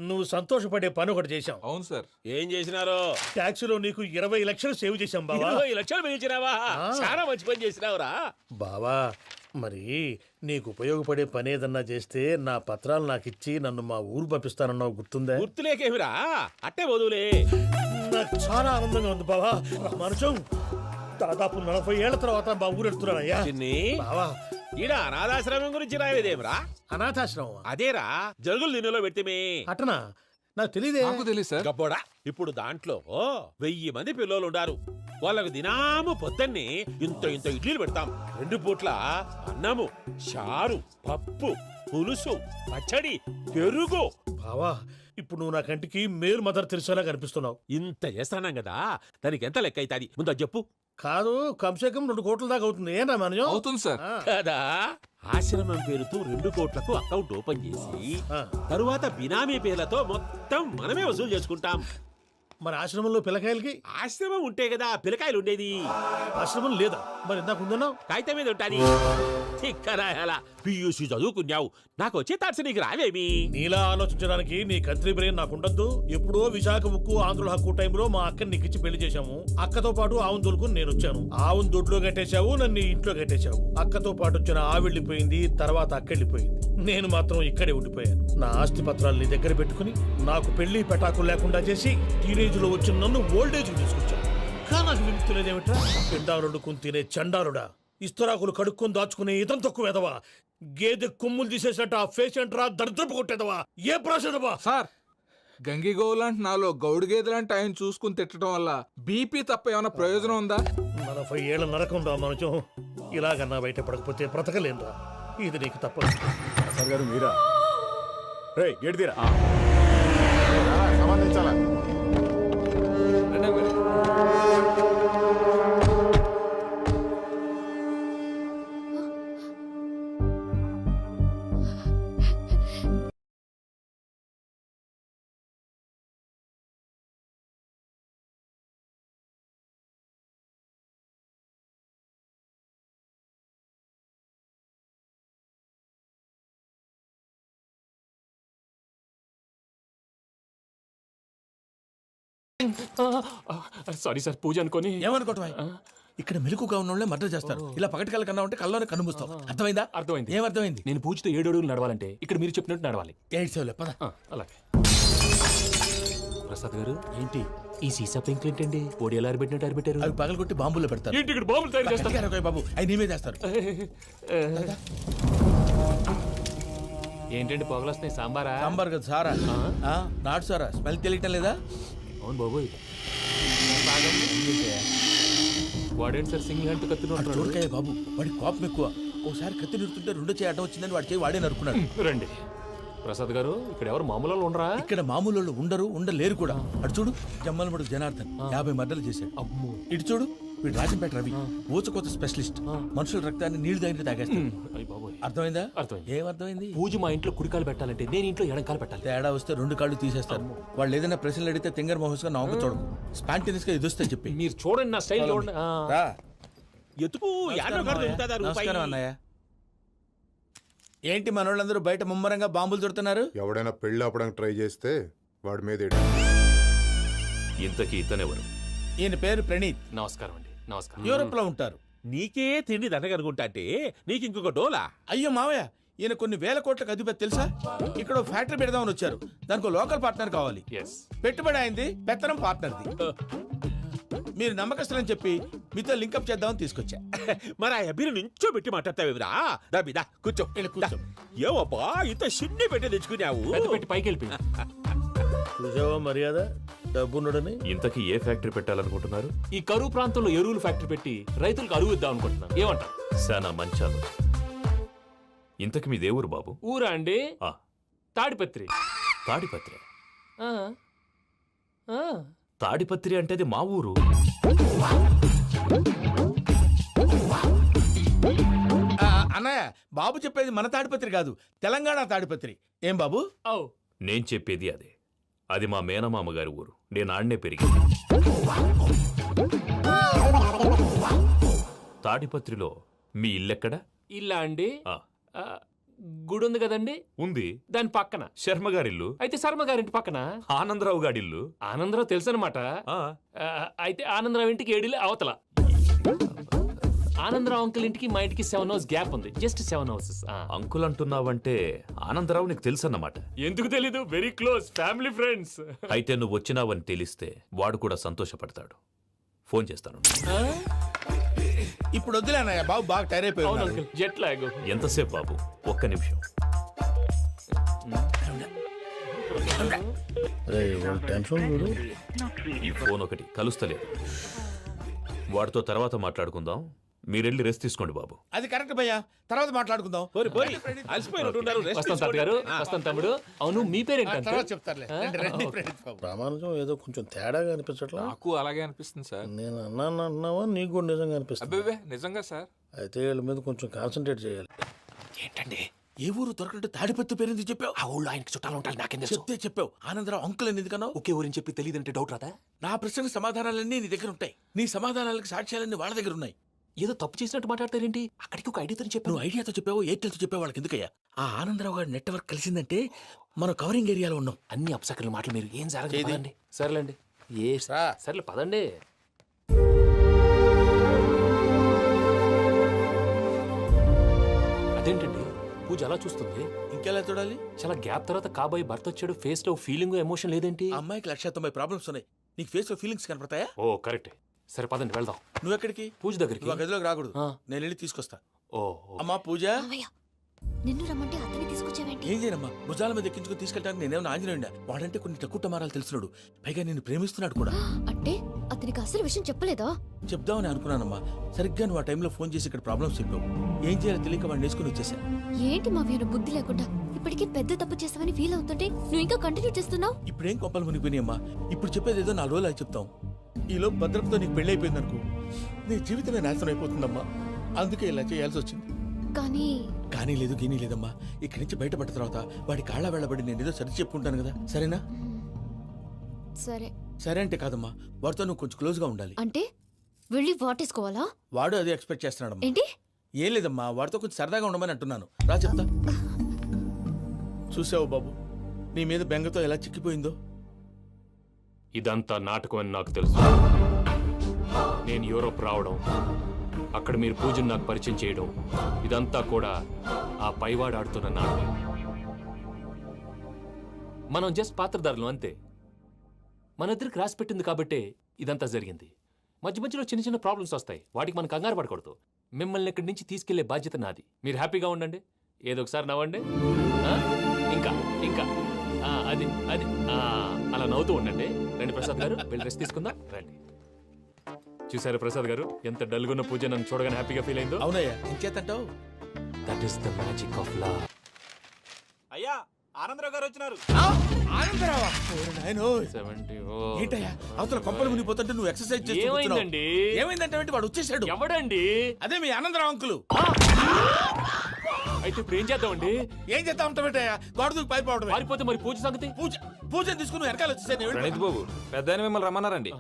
నువ్వు సంతోషపడే పని ఒకటి చేశాం. అవును సార్. ఏం చేసినారు? ట్యాక్సీలో నీకు 20 లక్షలు సేవ్ చేశాం బావా. 20 లక్షలు మిగిల్చినావా? చాలా మంచి పని చేసినావురా బావా. మరి నీకు ఉపయోగపడే పని ఏదన్నా చేస్తే నా పత్రాలు నాకు ఇచ్చి నన్ను మా ఊరు పంపిస్తానన్నావు, గుర్తుందా? గుర్తులేకేమిరా, అట్టే వదులే. నాకు చాలా ఆనందంగా ఉంది బావా. రామానుజం దాదాపు 40 ఏళ్ల తర్వాత మా ఊరు ఎడుతున్నానయ్యా. బావా, ఈడ అనాథాశ్రమం గురించి రాయలేదేమిరా? అనాథాశ్రమం అదేరా, జరుగులు దీనిలో పెట్టిమే. అటనా? నాకు తెలియదే. గబ్బోడా, ఇప్పుడు దాంట్లో 1000 మంది పిల్లలు ఉండారు. వాళ్ళకు దినాము పొద్దున్నే ఇంత ఇంత ఇడ్లీలు పెడతాం. 2 పూట్ల అన్నము, చారు, పప్పు, పులుసు, పచ్చడి, పెరుగు. బావా, ఇప్పుడు నువ్వు నా కంటికి మేరు మదర్ తెరిసేలా కనిపిస్తున్నావు. ఇంత చేస్తానం కదా, దానికి ఎంత లెక్క అవుతుంది ముందు అది చెప్పు. కాదు, కంసే కం 2 కోట్ల దాకా అవుతుంది. ఏం రామానుజం? అవుతుంది సార్. కదా, ఆశ్రమం పేరుతో 2 కోట్లకు అకౌంట్ ఓపెన్ చేసి తరువాత బినామీ పేర్లతో మొత్తం మనమే వసూలు చేసుకుంటాం. మరి ఆశ్రమంలో పిల్లకాయలకి? ఆశ్రమం ఉంటే కదా పిల్లకాయలు ఉండేది. ఆశ్రమం లేదా? మరి ఇందాక ఉందన్నావు. కాగితం మీద ఉంటాది. చిక్కరాయాలా పియూసీ చదువుకున్నావు, నాకు వచ్చే తాట్స్ నీకు రావేమి? నీలా ఆలోచించడానికి నీ కంత్రి బ్రెయిన్ నాకు ఉండద్దు. ఎప్పుడో విశాఖ ఉక్కు ఆంధ్రుల హక్కు టైంలో మా అక్కని నీకిచ్చి పెళ్లి చేశాము. అక్కతో పాటు ఆవును దొడుకుని నేను వచ్చాను. ఆవును దొడ్లో కట్టేశావు, నన్ను ఇంట్లో కట్టేశావు. అక్కతో పాటు వచ్చిన ఆవిళ్ళిపోయింది, తర్వాత అక్కెళ్ళిపోయింది. నేను మాత్రం ఇక్కడే ఉండిపోయాను. నా ఆస్తి పత్రాలు నీ దగ్గర పెట్టుకుని నాకు పెళ్లి పెటాకులు లేకుండా చేసి టీనేజ్ లో వచ్చిన నన్ను ఓల్డేజ్ తీసుకొచ్చాను. కానీ నాకు విముక్తులేదేమిట్రా? పిండారుడుకుని తినే చండారుడా, ఇస్తరాకులు కడుక్కొని దాచుకునే ఇతం తక్కువ ఎదవా, గేదె కొమ్ములు తీసేసట ఆ పేషెంట్ రా దరిద్రపు కొట్టేదవా, ఏ ప్రాసెదవా? సార్, గంగిగోవులాంటి నాలో గౌడు గేదెలాంటి ఆయన చూసుకుని తిట్టడం వల్ల బీపీ తప్ప ఏమైనా ప్రయోజనం ఉందా? 40 ఏళ్ల నరకం రా మనచం. ఇలాగన్నా బయటపడకపోతే బ్రతకలేనురా. ఇది నీకు తప్పదు. సార్ గారు మీరా? రే గేట్ తీరా. సంబంధించాలా? సారీ సార్, పూజ అనుకోని. ఏమనుకోవటం? ఇక్కడ మెలకుగా ఉన్న వాళ్ళే మర్డర్ చేస్తారు. ఇలా పగటి కళ్ళ కన్నా ఉంటే కళ్ళలోనే కనుమూస్తావు. అర్థమైందా? అర్థమైంది. ఏమర్థమైంది? నేను పూజతో 7 అడుగులు నడవాలంటే ఇక్కడ మీరు చెప్పినట్టు నడవాలి. 8 పద. అలాగే. ప్రసాద్ గారు, ఏంటి ఈ సీసా పెంకులు ఏంటండి? పొడి ఎలా అరబెట్టినట్టు అరబెట్టారు? అవి పగలగొట్టి బాంబులో పెడతారు. ఏంటి ఇక్కడ బాంబులు తయారు చేస్తారు? బాబు, అవి నీవే చేస్తారు. ఏంటండి పొగలొస్తున్నాయి? సాంబారా? సాంబార్ కదా సారా. నాటు సారా. స్మెల్ తెలియటం లేదా? అవును బాబోయ్. వాడేంటి సార్ సింగిల్ హ్యాండ్ కత్తి చూడకాయ బాబు, వాడి కోపం ఎక్కువ. ఓసారి కత్తి నిరుతుంటే 2 చేయి అడ్డం వచ్చిందని వాడి చేయి వాడే నరుకున్నాడు. రండి ప్రసాద్ గారు, ఇక్కడ ఎవరు మామూలు వాళ్ళు ఉండరా? ఇక్కడ మామూలు వాళ్ళు ఉండరు, ఉండలేరు కూడా. అటు చూడు, జమ్మలమడుగు జనార్దన్ 50 మర్డర్లు చేశాడు. అమ్మో. ఇటు చూడు, వీడు రాజంపేట రవి ఊచకోత స్పెషలిస్ట్ మనుషుల రక్తాన్ని నీళ్లు దగ్గర తాగేస్తాడు. అయ్య బాబోయ్. అర్థమైందా? అర్థమైంది. ఏమర్థమైంది? పూజ మా ఇంట్లో కుడికాలు పెట్టాలంటే నేను ఇంట్లో ఎడంకాలు పెట్టాలి. తేడా వస్తే 2 కాళ్ళు తీసేస్తారు. వాళ్ళు ఏదైనా ప్రశ్నలు అడిగితే తింగర్ మహోస్ గా నవ్వు చూడకు. స్పాంటినియస్ గా ఎదుస్తా చెప్పి మీరు చూడండి నా స్టైల్ చూడండి. రా. ఎతుకు యాడో కాడ దొరుకుతుందా రూపాయి? నమస్కారం అన్నయ్య. ఏంటి మనోళ్ళందరూ బయట ముమ్మరంగా బాంబులు దొరుకుతున్నారు? ఎవడైనా పెళ్ళి ఆపడానికి ట్రై చేస్తే వాడి మీద ఇంతకీ ఇతనెవరు? ఈయన పేరు ప్రణీత్. నమస్కారం అండి. నమస్కారం. యూరోప్ లో ఉంటారు. నీకే తిండి దండగనుకుంటా అంటే నీకు ఇంకొక డోలా? అయ్యో మావయ్య, ఈయన కొన్ని వేల కోట్లకు అధిపతి తెలుసా? ఇక్కడ ఓ ఫ్యాక్టరీ పెడదామని వచ్చారు. దానికి లోకల్ పార్ట్నర్ కావాలి. పెట్టుబడి అయింది, పెత్తనం పార్ట్నర్ది. మీరు నమ్మకస్తులని చెప్పి మీతో లింకప్ చేద్దామని తీసుకొచ్చా. మరి ఆ అబ్బిని నుంచో పెట్టి మాట్లాడతావురా? దాబిదా కూర్చో. కూర్చో. ఏవబ్బా ఇంత సిన్ని పెట్టి తెచ్చుకున్నావు? పెట్టి పైకి వెళ్ళి చూసావా మర్యాద డబ్బున్నడని. ఇంతకీ ఏ ఫ్యాక్టరీ పెట్టాలనుకుంటున్నారు? ఈ కరువు ప్రాంతంలో ఎరువులు ఫ్యాక్టరీ పెట్టి రైతులకు అరువు ఇద్దాం అనుకుంటున్నాను. ఏమంటారు? శానా మంచాలు. ఇంతకి మీ దేవురు బాబు? ఊరా అండి? ఆ. తాడిపత్రి. తాడిపత్రి? ఆ. ఆ. తాడిపత్రి అంటే అది మా ఊరు. అన్నయ్య, బాబు చెప్పేది మన తాడిపత్రి కాదు, తెలంగాణ తాడిపత్రి. ఏం బాబు? నేను చెప్పేది అదే. అది మా మేనమామ గారి ఊరు. నేను ఆడనే పెరిగింది. తాడిపత్రిలో మీ ఇల్లెక్కడ? ఇల్లా అండి? ఆ. గుడి ఉంది కదండి? ఉంది. దాని పక్కన శర్మ గారిల్లు. అయితే శర్మ గారింటి పక్కన ఆనందరావు గారిల్లు. ఆనందరావు తెలుసు అనమాట. అయితే ఆనందరావు ఇంటికి 7 అవతల. ఆనందరావు అంకుల్ ఇంటికి మా ఇంటికి 7 hours గ్యాప్ ఉంది. Just 7 hours. అంకుల్ అంటున్నావంటే ఆనందరావు నీకు తెలుసు అన్నమాట. ఎందుకు తెలీదు? Very close family friends. అయితే నువ్వు వచ్చినావని తెలిస్తే వాడు కూడా సంతోషపడతాడు. ఫోన్ చేస్తాను. ఇప్పుడు వద్దులే అన్నయ్య, బాబు బాగా టైర్ అయిపోయాడు. Jet lag. ఎంతసేపు బాబు? ఒక్క నిమిషం. ఈ ఫోన్ ఒకటి కలుస్తలేదు. వాడితో తర్వాత మాట్లాడుకుందాం. మీరెళ్ళి రెస్ట్ తీసుకోండి బాబు. అది కరెక్ట్ భయ్యా, తర్వాత మాట్లాడుకుందాం. వస్తాం తాత గారు. వస్తాం తమ్ముడు. అవును మీ పేరేంటి? తర్వాత చెప్తారులే. ప్రామాణికం ఏదో కొంచెం తేడాగా అనిపించట్లా? నాకు అలాగే అనిపిస్తుంది సార్. నేను అన్నావా నీకు కూడా నిజంగా అనిపిస్తుంది? అబ్బే నిజంగా సార్. అయితే వీళ్ళ మీద కొంచెం కాన్సన్ట్రేట్ చేయాలి. ఏంటండి ఏ ఊరు దొరకట్టు తాడిపత్రి పేరు ఎందుకు చెప్పావు? ఆ ఊళ్ళో ఆయనకి చుట్టాలు ఉంటారు. నాకేం తెలుసు? చెప్తే చెప్పావు. ఆనందరావు అంకుల్ అని ఎందుకన్నావు? ఒకే ఊరిని చెప్పి తెలియదంటే డౌట్ రాదా? నా ప్రశ్నకు సమాధానాలన్నీ నీ దగ్గర ఉంటాయి. నీ సమాధానాలకు సాక్ష్యాలన్నీ వాళ్ళ దగ్గర ఉన్నాయి. ఏదో తప్పు చేసినట్టు మాట్లాడతారేంటి? అక్కడికి ఒక ఐడియాతో చెప్పాను. నువ్వు ఐడియాతో చెప్పావు, ఎయిర్టెల్తో చెప్పావు, వాళ్ళకి ఎందుకయ్యా? ఆ ఆనందరావు గారి నెట్వర్క్ కలిసిందంటే మనం కవరింగ్ ఏరియాలో ఉన్నాం. అన్ని అప్సకర్ల మాటలు మీరు ఏం జరగదండి. సర్లేండి. సర్లే పదండి. అదేంటండి పూజ అలా చూస్తుంది? ఇంకెలా చూడాలి? చాలా గ్యాప్ తర్వాత కాబోయే భర్త వచ్చాడు. ఫేస్ లో ఫీలింగ్ ఎమోషన్ లేదేంటి? అమ్మాయికి 190 ప్రాబ్లమ్స్ ఉన్నాయి. నీకు ఫేస్ లో ఫీలింగ్స్ కనపడతాయా? ఓ కరెక్ట్. సరే పదండి వెళ్దాం. నువ్వు ఎక్కడికి? పూజ దగ్గరికి. నువ్వు గదిలోకి రాకూడదు. నేను వెళ్ళి తీసుకొస్తా. ఓ అమ్మా పూజ. నిన్ను రమ్మంటే అతన్ని తీసుకొచ్చావేంటి? ఏం చేయనమ్మా, భుజాల మీద ఎక్కించుకుని తీసుకెళ్ళడానికి నేనేమన్నా ఆంజనేయుడా? వాడంటే కొన్ని తక్కువ టమారాలు తెలుసున్నాడు. పైగా నేను ప్రేమిస్తున్నాడు కూడా. అంటే అతనికి అసలు విషయం చెప్పలేదా? చెప్దామని అనుకున్నానమ్మా. సరిగ్గా నువ్వు ఆ టైంలో ఫోన్ చేసి ఇక్కడ ప్రాబ్లమ్స్ చెప్పావు. ఏం చేయాలో తెలియక వాడిని వేసుకుని వచ్చేసా. ఏంటి మా వీరు బుద్ధి లేకుండా ఇప్పటికీ పెద్ద తప్పు చేస్తావని ఫీల్ అవుతుంటే నువ్వు ఇంకా కంటిన్యూ చేస్తున్నావు? ఇప్పుడేం కొప్పలు మునిగిపోయినాయమ్మా. ఇప్పుడు చెప్పేది ఏదో 4 రోజులు అది చెప్తాం. ఈలో భద్రతతో నీకు పెళ్లి అయిపోయింది అనుకో, నీ జీవితమే నాశనం అయిపోతుందమ్మా. అందుకే ఇలా చేయాల్సి వచ్చింది. కానీ లేదు గీనీ లేదమ్మా. ఇక్కడి నుంచి బయటపడ్డ తర్వాత వాడి కాళ్ళ వెళ్ళబడి నేను ఏదో సరి చెప్పుకుంటాను కదా, సరేనా? సరే. సరే అంటే కాదమ్మా, వాడితో నువ్వు కొంచెం క్లోజ్ గా ఉండాలి. అంటే వెళ్ళి వాటేసుకోవాలా? వాడు అదే ఎక్స్పెక్ట్ చేస్తున్నాడమ్మా. ఏంటి? ఏం లేదమ్మా, వాడితో కొంచెం సరదాగా ఉండమని అంటున్నాను. రా చెప్తా. చూసావు బాబు, నీ మీద బెంగతో ఎలా చిక్కిపోయిందో. ఇదంతా నాటకం అని నాకు తెలుసు. నేను యూరోప్ రావడం, అక్కడ మీరు పూజను నాకు పరిచయం చేయడం, ఇదంతా కూడా ఆ పైవాడు ఆడుతున్న నాటకం. మనం జస్ట్ పాత్రధారులు అంతే. మన ఇద్దరికి రాసి పెట్టింది కాబట్టే ఇదంతా జరిగింది. మధ్య మధ్యలో చిన్న చిన్న ప్రాబ్లమ్స్ వస్తాయి. వాటికి మనం కంగారు పడకూడదు. మిమ్మల్ని ఇక్కడి నుంచి తీసుకెళ్లే బాధ్యత నాది. మీరు హ్యాపీగా ఉండండి. ఏదో ఒకసారి నవ్వండి. ఇంకా ఇంకా అది అది అలా నవ్వుతూ ఉండండి. రండి ప్రసాద్ గారు, వెళ్ళి రెస్ట్ తీసుకుందాం. రండి. చూసారు ప్రసాద్ గారు, ఎంత డల్గున్న పూజ నన్ను చూడగానే హ్యాపీగా ఫీల్ అయిందో? అవునయ్యా, ఇంకేతంటావు? That is the magic of love. అయ్యా ఆనందరావు ఆనందరావు గారు వచ్చినారు. ఆనందరావా? నాయనో 70. ఏంటయ్యా అవతల కొంపలు మునిగిపోతుంటే నువ్వు ఎక్సర్సైజ్ చేస్తూ కూర్చున్నావు. ఏమైందండి? ఏమైందంటే వాడు వచ్చేసాడు. ఎవడండి? అదే మీ ఆనందరావు అంకులు. అయితే ఇప్పుడు ఏం చేద్దామండి? ఏం చేస్తా ఉంటావేటయ్యా? గోడ దూకి పైపోవడం. పారిపోతే మరి పూజ సంగతి? పూజ తీసుకుని నువ్వు వెనకాల వచ్చేసాను. ప్రణీత్ బాబు పెద్ద మిమ్మల్ని రమ్మన్నారండి.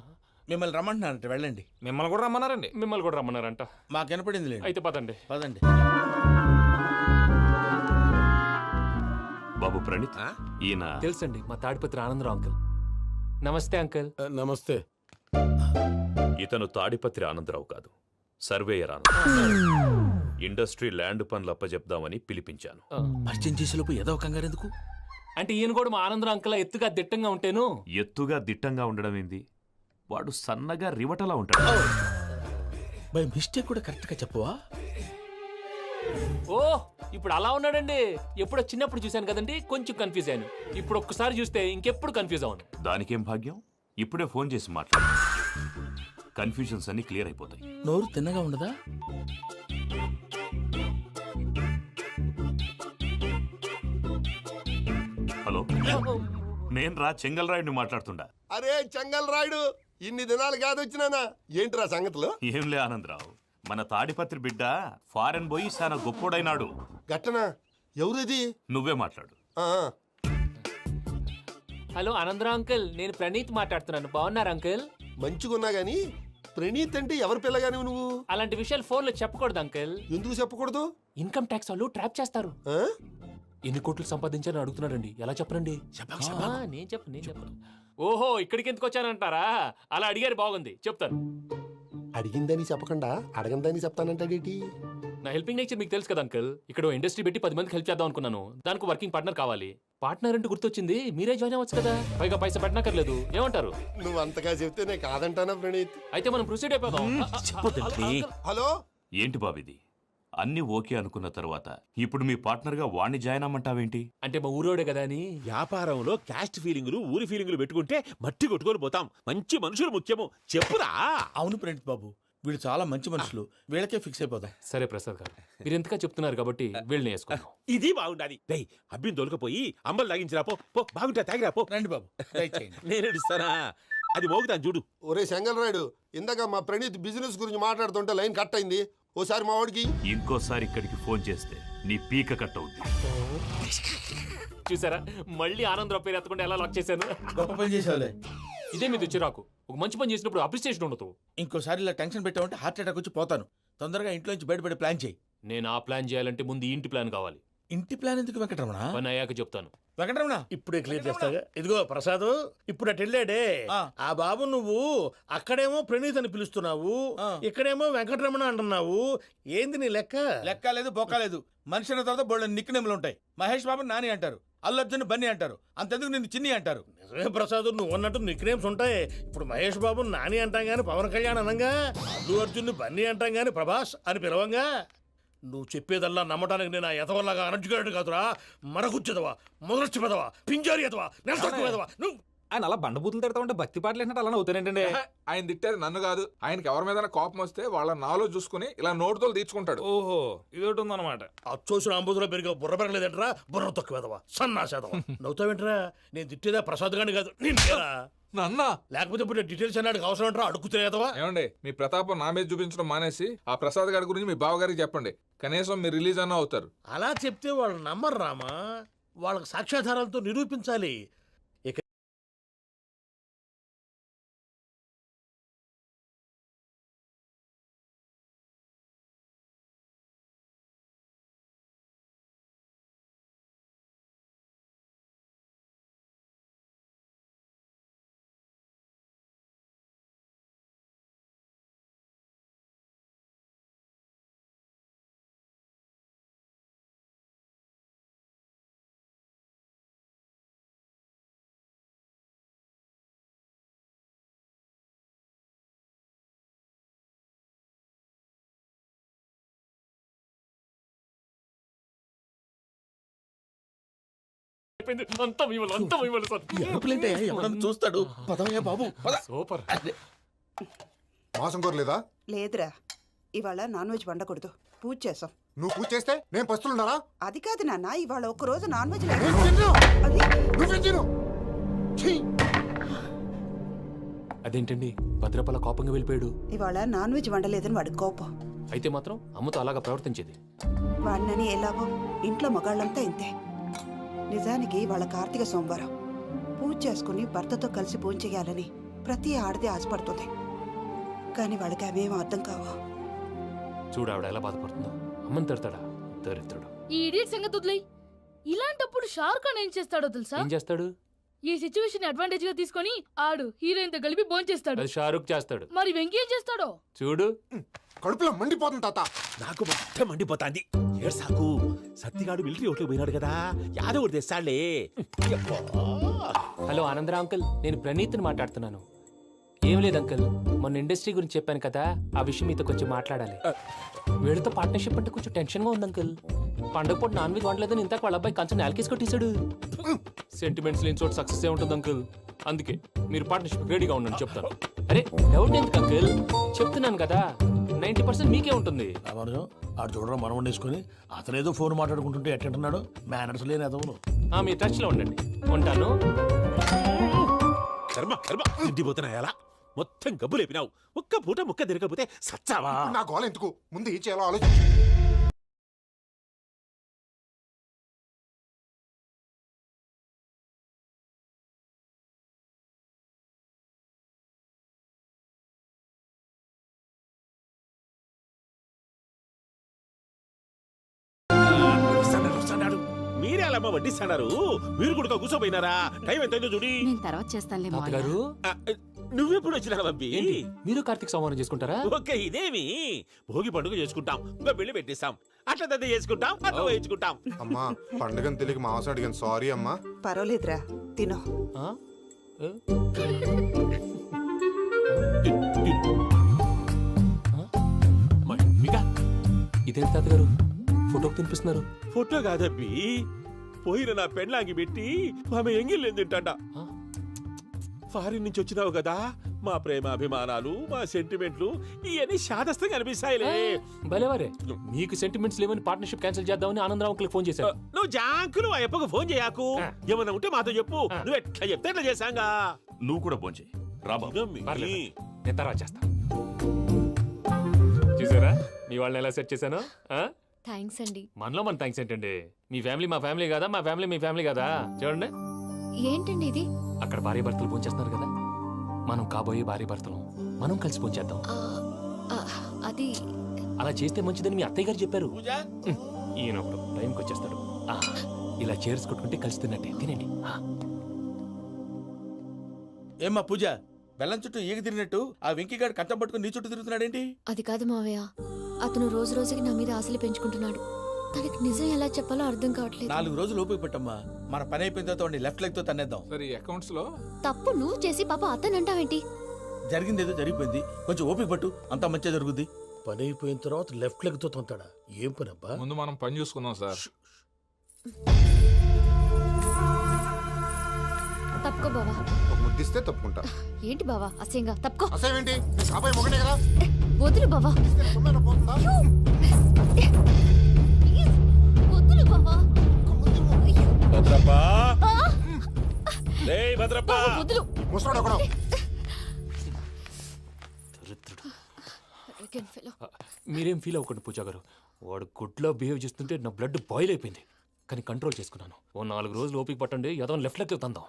మిమ్మల్ని రమ్మంటున్నారంట, వెళ్ళండి. మిమ్మల్ని కూడా రమ్మన్నారండి. మిమ్మల్ని కూడా రమ్మన్నారంట. మాకు వినపడింది లేదు. అయితే పదండి. పదండి. బాబు ప్రణీత్, ఈయన తెలుసండి, మా తాడిపత్రి ఆనందరావు అంకుల్. నమస్తే అంకుల్. నమస్తే. ఇతను తాడిపత్రి ఆనందరావు కాదు, సర్వేయర్ ఆనందరావు. ఇండస్ట్రీ ల్యాండ్ పనులు అప్పచెప్దామని పిలిపించాను. పరిచయం చేసేలోపు ఏదో కంగారు ఎందుకు? అంటే ఈయన కూడా మా ఆనందరావు అంకుల్ ఎత్తుగా దిట్టంగా ఉంటాను. ఎత్తుగా దిట్టంగా ఉండడం ఏంది? వాడు సన్నగా రివటలా ఉంటాడు. బై మిస్టేక్ కూడా కరెక్ట్ గా చెప్పవా? ఓ ఇప్పుడు అలా ఉన్నాడండి. ఎప్పుడో చిన్నప్పుడు చూశాను కదండి, కొంచెం కన్ఫ్యూజ్ అయ్యాను. ఇప్పుడు ఒక్కసారి చూస్తే ఇంకెప్పుడు కన్ఫ్యూజ్ అవ్వను. దానికేం భాగ్యం, ఇప్పుడే ఫోన్ చేసి మాట్లాడు. కన్ఫ్యూజన్స్ అన్ని క్లియర్ అయిపోతాయి. నోరు తిన్నగా ఉండదా? హలో, నేను రా చెంగల్ రాయుడిని మాట్లాడుతుండా. అరే చెంగల్ రాయుడు, ఇన్ని దినాలు కాదు వచ్చినానా? ఏంట్రా సంగతులు? ఏంలే ఆనందరావు, మన తాడిపత్రి బిడ్డ ఫారెన్ పోయి చాలా గొప్పోడైనాడు. గట్టనా? ఎవరిది? నువ్వే మాట్లాడు. హలో ఆనందరావు అంకుల్, నేను ప్రణీత్ మాట్లాడుతున్నాను. బాగున్నారు అంకుల్? మంచిగున్నా గాని ప్రణీత్ అంటే ఎవరి పిల్లగాని నువ్వు? అలాంటి విషయాలు ఫోన్లో చెప్పకూడదు అంకుల్. ఎందుకు చెప్పకూడదు? ఇన్కమ్ ట్యాక్స్ వాళ్ళు ట్రాప్ చేస్తారు. ఎన్ని కోట్లు సంపాదించాలని అడుగుతున్నారండి. ఎలా చెప్పరండి? నేను చెప్పను. ఓహో, ఇక్కడికి ఎందుకు వచ్చానంటారా? అలా అడిగారు, బాగుంది, చెప్తాను. అడిగిందని చెప్పకుండా అడగందని చెప్తానంటాడేటి? నా హెల్పింగ్ నేచర్ మీకు తెలుసు కదా అంకుల్. ఇక్కడ ఇండస్ట్రీ పెట్టి 10 మందికి హెల్ప్ చేద్దాం అనుకున్నాను. దానికి వర్కింగ్ పార్ట్నర్ కావాలి. పార్ట్నర్ అంటే గుర్తొచ్చింది, మీరే జాయిన్ అవ్వచ్చు కదా. పైగా పైసా పెట్టనక్కర్లేదు. ఏమంటారు? నువ్వు అంతగా చెప్తే నేను కాదంటానా ప్రణీత్? అయితే మనం ప్రొసీడ్ అయిపోదాం. హలో, ఏంటి బాబిది? అన్ని ఓకే అనుకున్న తర్వాత ఇప్పుడు మీ పార్ట్నర్ గా వాణ్ణి జాయిన్ అమ్మంటావేంటి? అంటే మా ఊరోడే కదా అని. వ్యాపారంలో క్యాస్ట్ ఫీలింగులు, ఊరి ఫీలింగులు పెట్టుకుంటే మట్టి కొట్టుకొని పోతాం. మంచి మనుషులు ముఖ్యము. చెప్పురా. అవును ప్రణీత్ బాబు, వీళ్ళు చాలా మంచి మనుషులు. వీళ్ళకే ఫిక్స్ అయిపోదాం. సరే ప్రసాద్ గారు, మీరు ఎంతగా చెప్తున్నారు కాబట్టి వీళ్ళని వేసుకుందాం. ఇది బాగుండాలి. డై అబ్బిని దొలకపోయి అంబలు తాగించిరా. పో బాగుంటా, తాగిరా పో. రండి బాబు, నేను ఇస్తానా? అది మోగుతాను చూడు. ఒరే చెంగల్ రాయుడు, ఇందాక మా ప్రణీత్ బిజినెస్ గురించి మాట్లాడుతుంటే లైన్ కట్ అయింది. ఓసారి మా వాడికి ఇంకోసారి ఇక్కడికి ఫోన్ చేస్తే నీ పీక కట్ అవుతుంది. చూసారా, మళ్ళీ ఆనందరావు పేరు ఎత్తకుండా ఎలా లాక్ చేశాను. గొప్ప పని చేసేవాళ్ళే. ఇదే మీద చిరాకు. ఒక మంచి పని చేసినప్పుడు అప్రిసియేషన్ ఉండదు. ఇంకోసారి ఇలా టెన్షన్ పెట్టామంటే హార్ట్ అటాక్ వచ్చి పోతాను. తొందరగా ఇంట్లో నుంచి బయటపడే ప్లాన్ చేయి. నేను ఆ ప్లాన్ చేయాలంటే ముందు ఇంటి ప్లాన్ కావాలి. ఇంటి ప్లాన్ ఎందుకు వెంకటరమణ? పని అయ్యాక చెప్తాను. వెంకటరమణ ఇప్పుడే క్లియర్ చేస్తాగా. ఇదిగో ప్రసాద్, ఇప్పుడు అటు వెళ్ళాడే ఆ బాబు, నువ్వు అక్కడేమో ప్రణీత్ అని పిలుస్తున్నావు, ఇక్కడేమో వెంకటరమణ అంటున్నావు. ఏంది నీ లెక్క? లెక్క లేదు, బొక్క లేదు. మనిషి అన్న తర్వాత బోళ్ళ నిక్నెములు ఉంటాయి. మహేష్ బాబు నాని అంటారు, అల్లు అర్జున్ బన్నీ అంటారు, అంతెందుకు నిన్ను చిన్ని అంటారు. నిజమే ప్రసాద్, నువ్వు అన్నట్టు నిక్ నేమ్స్ ఉంటాయి. ఇప్పుడు మహేష్ బాబు నాని అంటాం గాని పవన్ కళ్యాణ్ అనంగా, అల్లు అర్జున్ బన్నీ అంటాం గాని ప్రభాస్ అని పిలవంగా. నువ్వు చెప్పేదల్లా నమ్మటానికి నేను ఆ ఎతవల్లాగా అనర్జుకేటెడ్ కాదురా. మరగుచ్చదవా, మొదలచ్చి పెదవా, పింజారి ఎదవా, నెలసొక్కు పెదవా. నువ్వు ఆయన అలా బండబూతులు తిడతా ఉంటే భక్తి పాటలు ఏంటంటే అలా అవుతానంటే. ఆయన తిట్టేది నన్ను కాదు, ఆయనకి ఎవరి మీద కోపం వస్తే వాళ్ళ నాలో చూసుకుని ఇలా నోటుతో తీర్చుకుంటాడు. ఓహో, ఇదొకటి ఉందన్నమాట. అచ్చోసిన అంబుధులో పెరిగే బుర్ర పెరగలేదంటరా. బుర్ర తొక్కువేదవా, సన్నాసేదవా. నవ్వుతావేంట్రా? నేను తిట్టేదా ప్రసాద్ గాని కాదు, నిన్నేరా. నన్నా? లేకపోతే ఇప్పుడు డీటెయిల్స్ అన్నాడు అవసరం అంటారా? అడుగుతాయేదవా. ఏమండి, మీ ప్రతాపం నా మీద చూపించడం మానేసి ఆ ప్రసాద్ గారి గురించి మీ బావగారికి చెప్పండి. కనీసం మీరు రిలీజ్ అన్న అవుతారు. అలా చెప్తే వాళ్ళు నమ్మరు రామా. వాళ్ళకి సాక్ష్యాధారాలతో నిరూపించాలి. ఇక ఎవడన్నా చూస్తాడు. పదవయ్యా బాబు, సూపర్. మాసం కోరలేదా? లేదురా, ఇవాళ నాన్ వెజ్ వండకూడదు, పూజ చేసాం. నువ్వు పూజ చేస్తే నేను పస్తులున్నారా? అది కాదు నాన్న, ఇవాళ ఒక్క రోజు నాన్ వెజ్ నువ్వే తిను. ఛీ! అదేంటండి భద్రపల కోపంగా వెళ్ళిపోయాడు? ఇవాళ నాన్ వెజ్ వండలేదని వాడి కోపం. అయితే మాత్రం అమ్మతో అలాగా ప్రవర్తించేది. వాడినని ఎలాగో ఇంట్లో మగాళ్ళంతా ఇంతే. నిజానికి వాళ్ళ కార్తీక సోమవారం పూజ చేసుకుని భర్తతో కలిసి పూజ చేయాలని ప్రతి ఆడది ఆశపడుతుంది. కానీ వాళ్ళకి అవేం అర్థం కావు. చూడు ఆవిడ ఎలా బాధపడుతుందో. అమ్మని తిడతాడా దరిద్రుడు. ఈ ఇడియట్ సంగతి వదిలేయ్. ఇలాంటప్పుడు షారుఖ్ ఖాన్ ఏం చేస్తాడో తెలుసా? ఏం చేస్తాడు? ఈ సిచ్యువేషన్ అడ్వాంటేజ్ గా తీసుకొని ఆడు హీరోయిన్ తో కలిపి బోన్ చేస్తాడు. అది షారుఖ్ చేస్తాడు. మరి వెంకీ ఏం చేస్తాడో చూడు. కడుపులో మండిపోతుంది తాత. నాకు మొత్తం మండిపోతాంది. ఏడ్సాకు, సత్తిగాడు మిలిటరీ ఓట్లకు పోయినాడు కదా, యాదవ్ తెస్తాడులే. హలో ఆనందరావు అంకుల్, నేను ప్రణీత్ని మాట్లాడుతున్నాను. ఏం లేదు అంకుల్, మొన్న ఇండస్ట్రీ గురించి చెప్పాను కదా, ఆ విషయం మీతో కొంచెం మాట్లాడాలి. వీడితో పార్ట్నర్షిప్ అంటే కొంచెం టెన్షన్గా ఉంది అంకుల్. పండగ పూట నాన్ వెజ్ వండలేదని ఇంతకు వాళ్ళ అబ్బాయి కంచెం నేలకేసి కొట్టేశాడు. సెంటిమెంట్స్ లేని చోట సక్సెస్ ఏ ఉంటుంది అంకుల్. అందుకే మీరు పార్ట్నర్షిప్ రెడీగా ఉండండి చెప్తాను. అరే డౌట్ ఎందుకు అంకుల్, చెప్తున్నాను కదా 90% మీకే ఉంటుంది. ఆడు చూడడం మనం వండేసుకుని అతనేదో ఫోన్ మాట్లాడుకుంటుంటే ఎట్టంటున్నాడు. మేనర్స్ లేని అదవును. మీ టచ్ లో ఉండండి. ఉంటాను. కర్మ కర్మ తిండిపోతున్నా ఎలా మొత్తం గబ్బు లేపినావు. ఒక్క పూట ముక్క తిరగకపోతే సచ్చావా? నా గోల ఎందుకు, ముందు ఏం చేయాలో ఆలోచించు. మీరే అలా వడ్డిస్తాడారు. మీరు కూడా కూర్చోపోయినారా? టైం ఎంతైందో చూడి. నేను తర్వాత చేస్తానులే తాతగారు. నువ్వెప్పుడు వచ్చినా అబ్బి? మీరు కార్తీక సంహారం చేసుకుంటారా? ఓకే, ఇదేమి భోగి పండుగ చేసుకుంటాం, ఇంకా పెళ్లి పెట్టిస్తాం, అట్లా దద్ద చేసుకుంటాం, అట్లా వేయించుకుంటాం. అమ్మా పండుగని తెలియక మాంసం అడిగాను, సారీ అమ్మా. పర్వాలేదురా, తినో. ఇదేంటి తాతగారు ఫోటోకి తినిపిస్తున్నారు? ఫోటో కాదబ్బి, పోయిన నా పెళ్ళాంగి పెట్టి ఆమె ఎంగిల్లేం తింటాడ. ఫారిన్ నుంచి వచ్చినావు కదా, మా ప్రేమ అభిమానాలు, మా సెంటిమెంట్లు ఇవన్నీ శాదస్తంగా అనిపిస్తాయిలే. భలేవారే, మీకు సెంటిమెంట్స్ లేవని పార్ట్నర్షిప్ క్యాన్సిల్ చేద్దామని ఆనందరావు అంకుల్కి ఫోన్ చేశారు. నువ్వు జాంకులు ఆ అప్పకు ఫోన్ చేయకు. ఏమన్నా ఉంటే మాతో చెప్పు. నువ్వు ఎట్లా చెప్తే ఎట్లా చేశాంగా. నువ్వు కూడా ఫోన్ చేయి. నేను తర్వాత చేస్తా. చూసారా మీ వాళ్ళని ఎలా సెట్ చేశాను? థ్యాంక్స్ అండి. మనలో మన థ్యాంక్స్ ఏంటండి? మీ ఫ్యామిలీ మా ఫ్యామిలీ కదా, మా ఫ్యామిలీ మీ ఫ్యామిలీ కదా. చూడండి, ఏంటండి ఇది? అక్కడ భార్య భర్తలు ఫోన్ చేస్తున్నారు కదా, మనం కాబోయే భార్య భర్తలు మనం కలిసి ఫోన్ చేద్దాం. అది అలా చేస్తే మంచిదని మీ అత్తయ్య గారు చెప్పారు. ఈయన ఒకడు టైంకి వచ్చేస్తాడు. ఇలా చేర్స్ కొట్టుకుంటే కలిసి తిన్నట్టే. తినండి. ఏమ్మా పూజ, బెల్లం చుట్టూ ఈగ తిరిగినట్టు ఆ వెంకీగాడు కంచం పట్టుకుని నీ చుట్టూ తిరుగుతున్నాడేంటి? అది కాదు మావయ్య, అతను రోజు రోజుకి నా మీద ఆశలు పెంచుకుంటున్నాడు. తనకి నిజం ఎలా చెప్పాలో అర్థం కావట్లేదు. 4 రోజులు ఓపిక పట్టమ్మా, మన పని అయిపోయిన తర్వాత లెఫ్ట్ లెగ్ తో తన్నేద్దాం. సరే అకౌంట్స్ లో తప్పు నువ్వు చేసి పాప అతను అంటావేంటి? జరిగింది ఏదో జరిగిపోయింది, కొంచెం ఓపిక పట్టు, అంతా మంచిగా జరుగుద్ది. పని అయిపోయిన తర్వాత లెఫ్ట్ లెగ్ తో తొంతాడా? ఏం పని అబ్బా? ముందు మనం పని చూసుకుందాం సార్. తప్పుకో బావా. ఒక ముద్దిస్తే తప్పుకుంటా. ఏంటి బావా అసహ్యంగా? తప్పుకో. అసేమేంటి, కాబోయే మొగనే కదా. వదులు బావా. పోతుందా? వదులు బావా. భద్రప్పా, భద్రప్పా, వదులు. ముసరాడు అక్కడ. మీరేం ఫీల్ అవ్వకండి పూజా గారు. వాడు గుడ్లో బిహేవ్ చేస్తుంటే నా బ్లడ్ బాయిల్ అయిపోయింది. కానీ కంట్రోల్ చేసుకున్నాను. ఓ 4 రోజులు ఓపిక పట్టండి, ఏదో లెఫ్ట్ లెగ్ తందాం.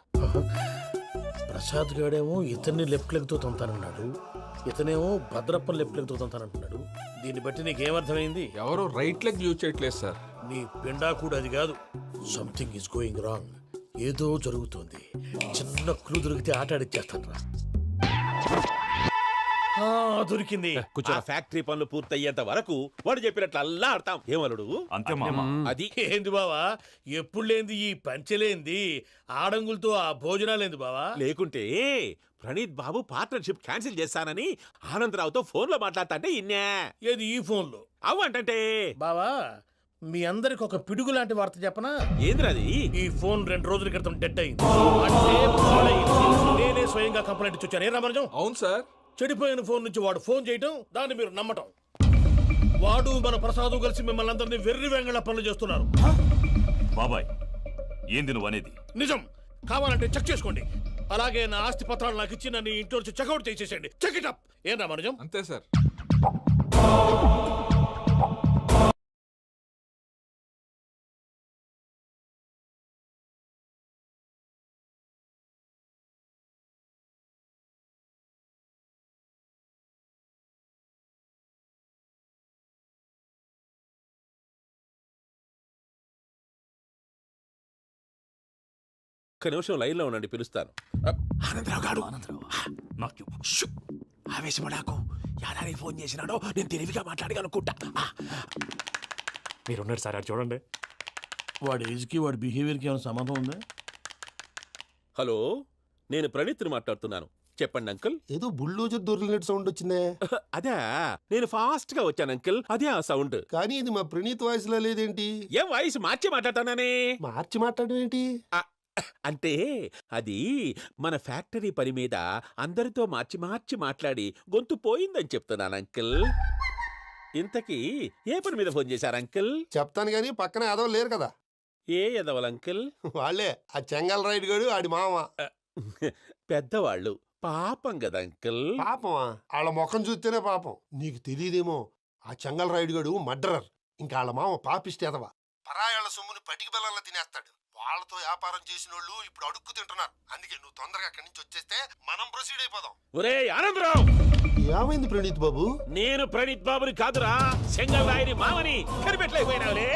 ప్రసాద్ గాడేమో ఇతన్ని లెఫ్ట్ లెగ్ తో తొంతానన్నాడు, ఇతనేమో భద్రప్పని లెఫ్ట్ లెగ్ తో తొంతానంటున్నాడు. దీన్ని బట్టి నీకేమర్థమైంది? ఎవరు రైట్ లెగ్ యూజ్ చేయట్లేదు సార్. నీ పిండా కూడా అది కాదు. Something is going wrong. ఏదో జరుగుతుంది. చిన్న క్లూ దొరికితే ఆట ఆడిచ్చేస్తాను రా. దొరికింది. ఆ ఫ్యాక్టరీ పనులు పూర్తయ్యేంత వరకు వాడు చెప్పినట్లు అల్లా ఆడతాం. ఏమలుడు అంతే మామ. అది ఏంది బావా, ఎప్పుడు లేంది ఈ పంచలేంది, ఆడంగులతో ఆ భోజనాలేంది బావా? లేకుంటే ప్రణీత్ బాబు పార్ట్నర్షిప్ క్యాన్సిల్ చేస్తానని ఆనందరావుతో ఫోన్ లో మాట్లాడతాంటే ఇన్నే. ఏది ఈ ఫోన్ లో? అవ్వంటే బావా, మీ అందరికి ఒక పిడుగు లాంటి వార్త చెప్పనా? ఏంద్రది? ఈ ఫోన్ 2 రోజుల క్రితం డెడ్ అయింది. అంటే పాడైంది. నేనే స్వయంగా కంప్లైంట్ ఇచ్చాను. ఏ రామరాజం? అవును సార్. చెడిపోయిన ఫోన్ నుంచి వాడు ఫోన్ చేయటం, దాన్ని మీరు నమ్మటం. వాడు మన ప్రసాదు కలిసి మిమ్మల్ని అందరినీ వెర్రి వెంగళ పనులు చేస్తున్నారు. బాబాయ్ ఏంది నువ్వు అనేది? నిజం. కావాలంటే చెక్ చేసుకోండి. అలాగే నా ఆస్తి పత్రాలు నాకు ఇచ్చి నన్ను ఇంట్లో నుంచి చెక్అౌట్ చేసేసండి. Check it up. ఏం రామనుజం? అంతే సార్. ఒక్క నిమిషం లైన్లో ఉండండి, పిలుస్తాను. ఆనందరావు గాడు. నాకు ఆవేశపడాకు. యాదానికి ఫోన్ చేసినాడో నేను తెలివిగా మాట్లాడగలనుకుంటా. మీరున్నారు సార్, అది చూడండి. వాడి ఏజ్కి వాడి బిహేవియర్కి ఏమైనా సంబంధం ఉందా? హలో, నేను ప్రణీత్ని మాట్లాడుతున్నాను. చెప్పండి అంకుల్. ఏదో బుల్డోజర్ దొరికినట్టు సౌండ్ వచ్చిందే. అదే, నేను ఫాస్ట్ గా వచ్చాను అంకుల్. అదే ఆ సౌండ్. కానీ ఇది మా ప్రణీత్ వాయిస్ లో లేదేంటి? ఏం వాయిస్ మార్చి మాట్లాడతానే? మార్చి మాట్లాడడం ఏంటి? అంటే అది మన ఫ్యాక్టరీ పని మీద అందరితో మార్చి మార్చి మాట్లాడి గొంతు పోయిందని చెప్తున్నాను అంకుల్. ఇంతకీ ఏ పని మీద ఫోన్ చేశారు అంకుల్? చెప్తాను గానీ పక్కన ఎదవ లేరు కదా. ఏ ఎదవలు అంకుల్? వాళ్ళే ఆ చెంగల్ రైడ్ గడు ఆడి మామ. పెద్దవాళ్ళు. పాపం కదా అంకుల్. పాపమా? వాళ్ళ ముఖం చూస్తేనే పాపం. నీకు తెలియదేమో, ఆ చెంగల్ రైడ్ గడు మర్డరర్. ఇంకా వాళ్ళ మామ పాపిస్తేదవా. పరాయాళ్ళ సొమ్ముని పటికి బెల్లంలో తినేస్తాడు. వాళ్ళతో వ్యాపారం చేసిన వాళ్ళు ఇప్పుడు అడుక్కు తింటున్నారు. అందుకే నువ్వు తొందరగా అక్కడి నుంచి వచ్చేస్తే మనం ప్రొసీడ్ అయిపోదాం. ఒరే ఆనందరావు! ఏమైంది ప్రణీత్ బాబు? నేను ప్రణీత్ బాబుని కాదురా, చెంగల్ రాయని మామని. కనిపెట్టలేకపోయినావులే.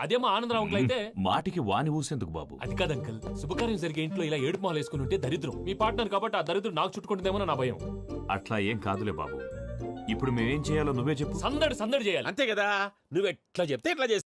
అదే మా ఆనందరావు అంకుల్ అయితే మాటికి వాని ఊసేందుకు బాబు? అది కాదు అంకుల్, శుభకార్యం జరిగే ఇంట్లో ఇలా ఏడుపు మాలు వేసుకుని ఉంటే దరిద్రం. మీ పార్ట్నర్ కాబట్టి ఆ దరిద్రం నాకు చుట్టుకుంటుందేమో నా భయం. అట్లా ఏం కాదులే బాబు. ఇప్పుడు మేమేం చేయాలో నువ్వే చెప్పు. సందడి సందడి చేయాలి. అంతే కదా, నువ్వు ఎట్లా చెప్తే ఎట్లా చేస్తా.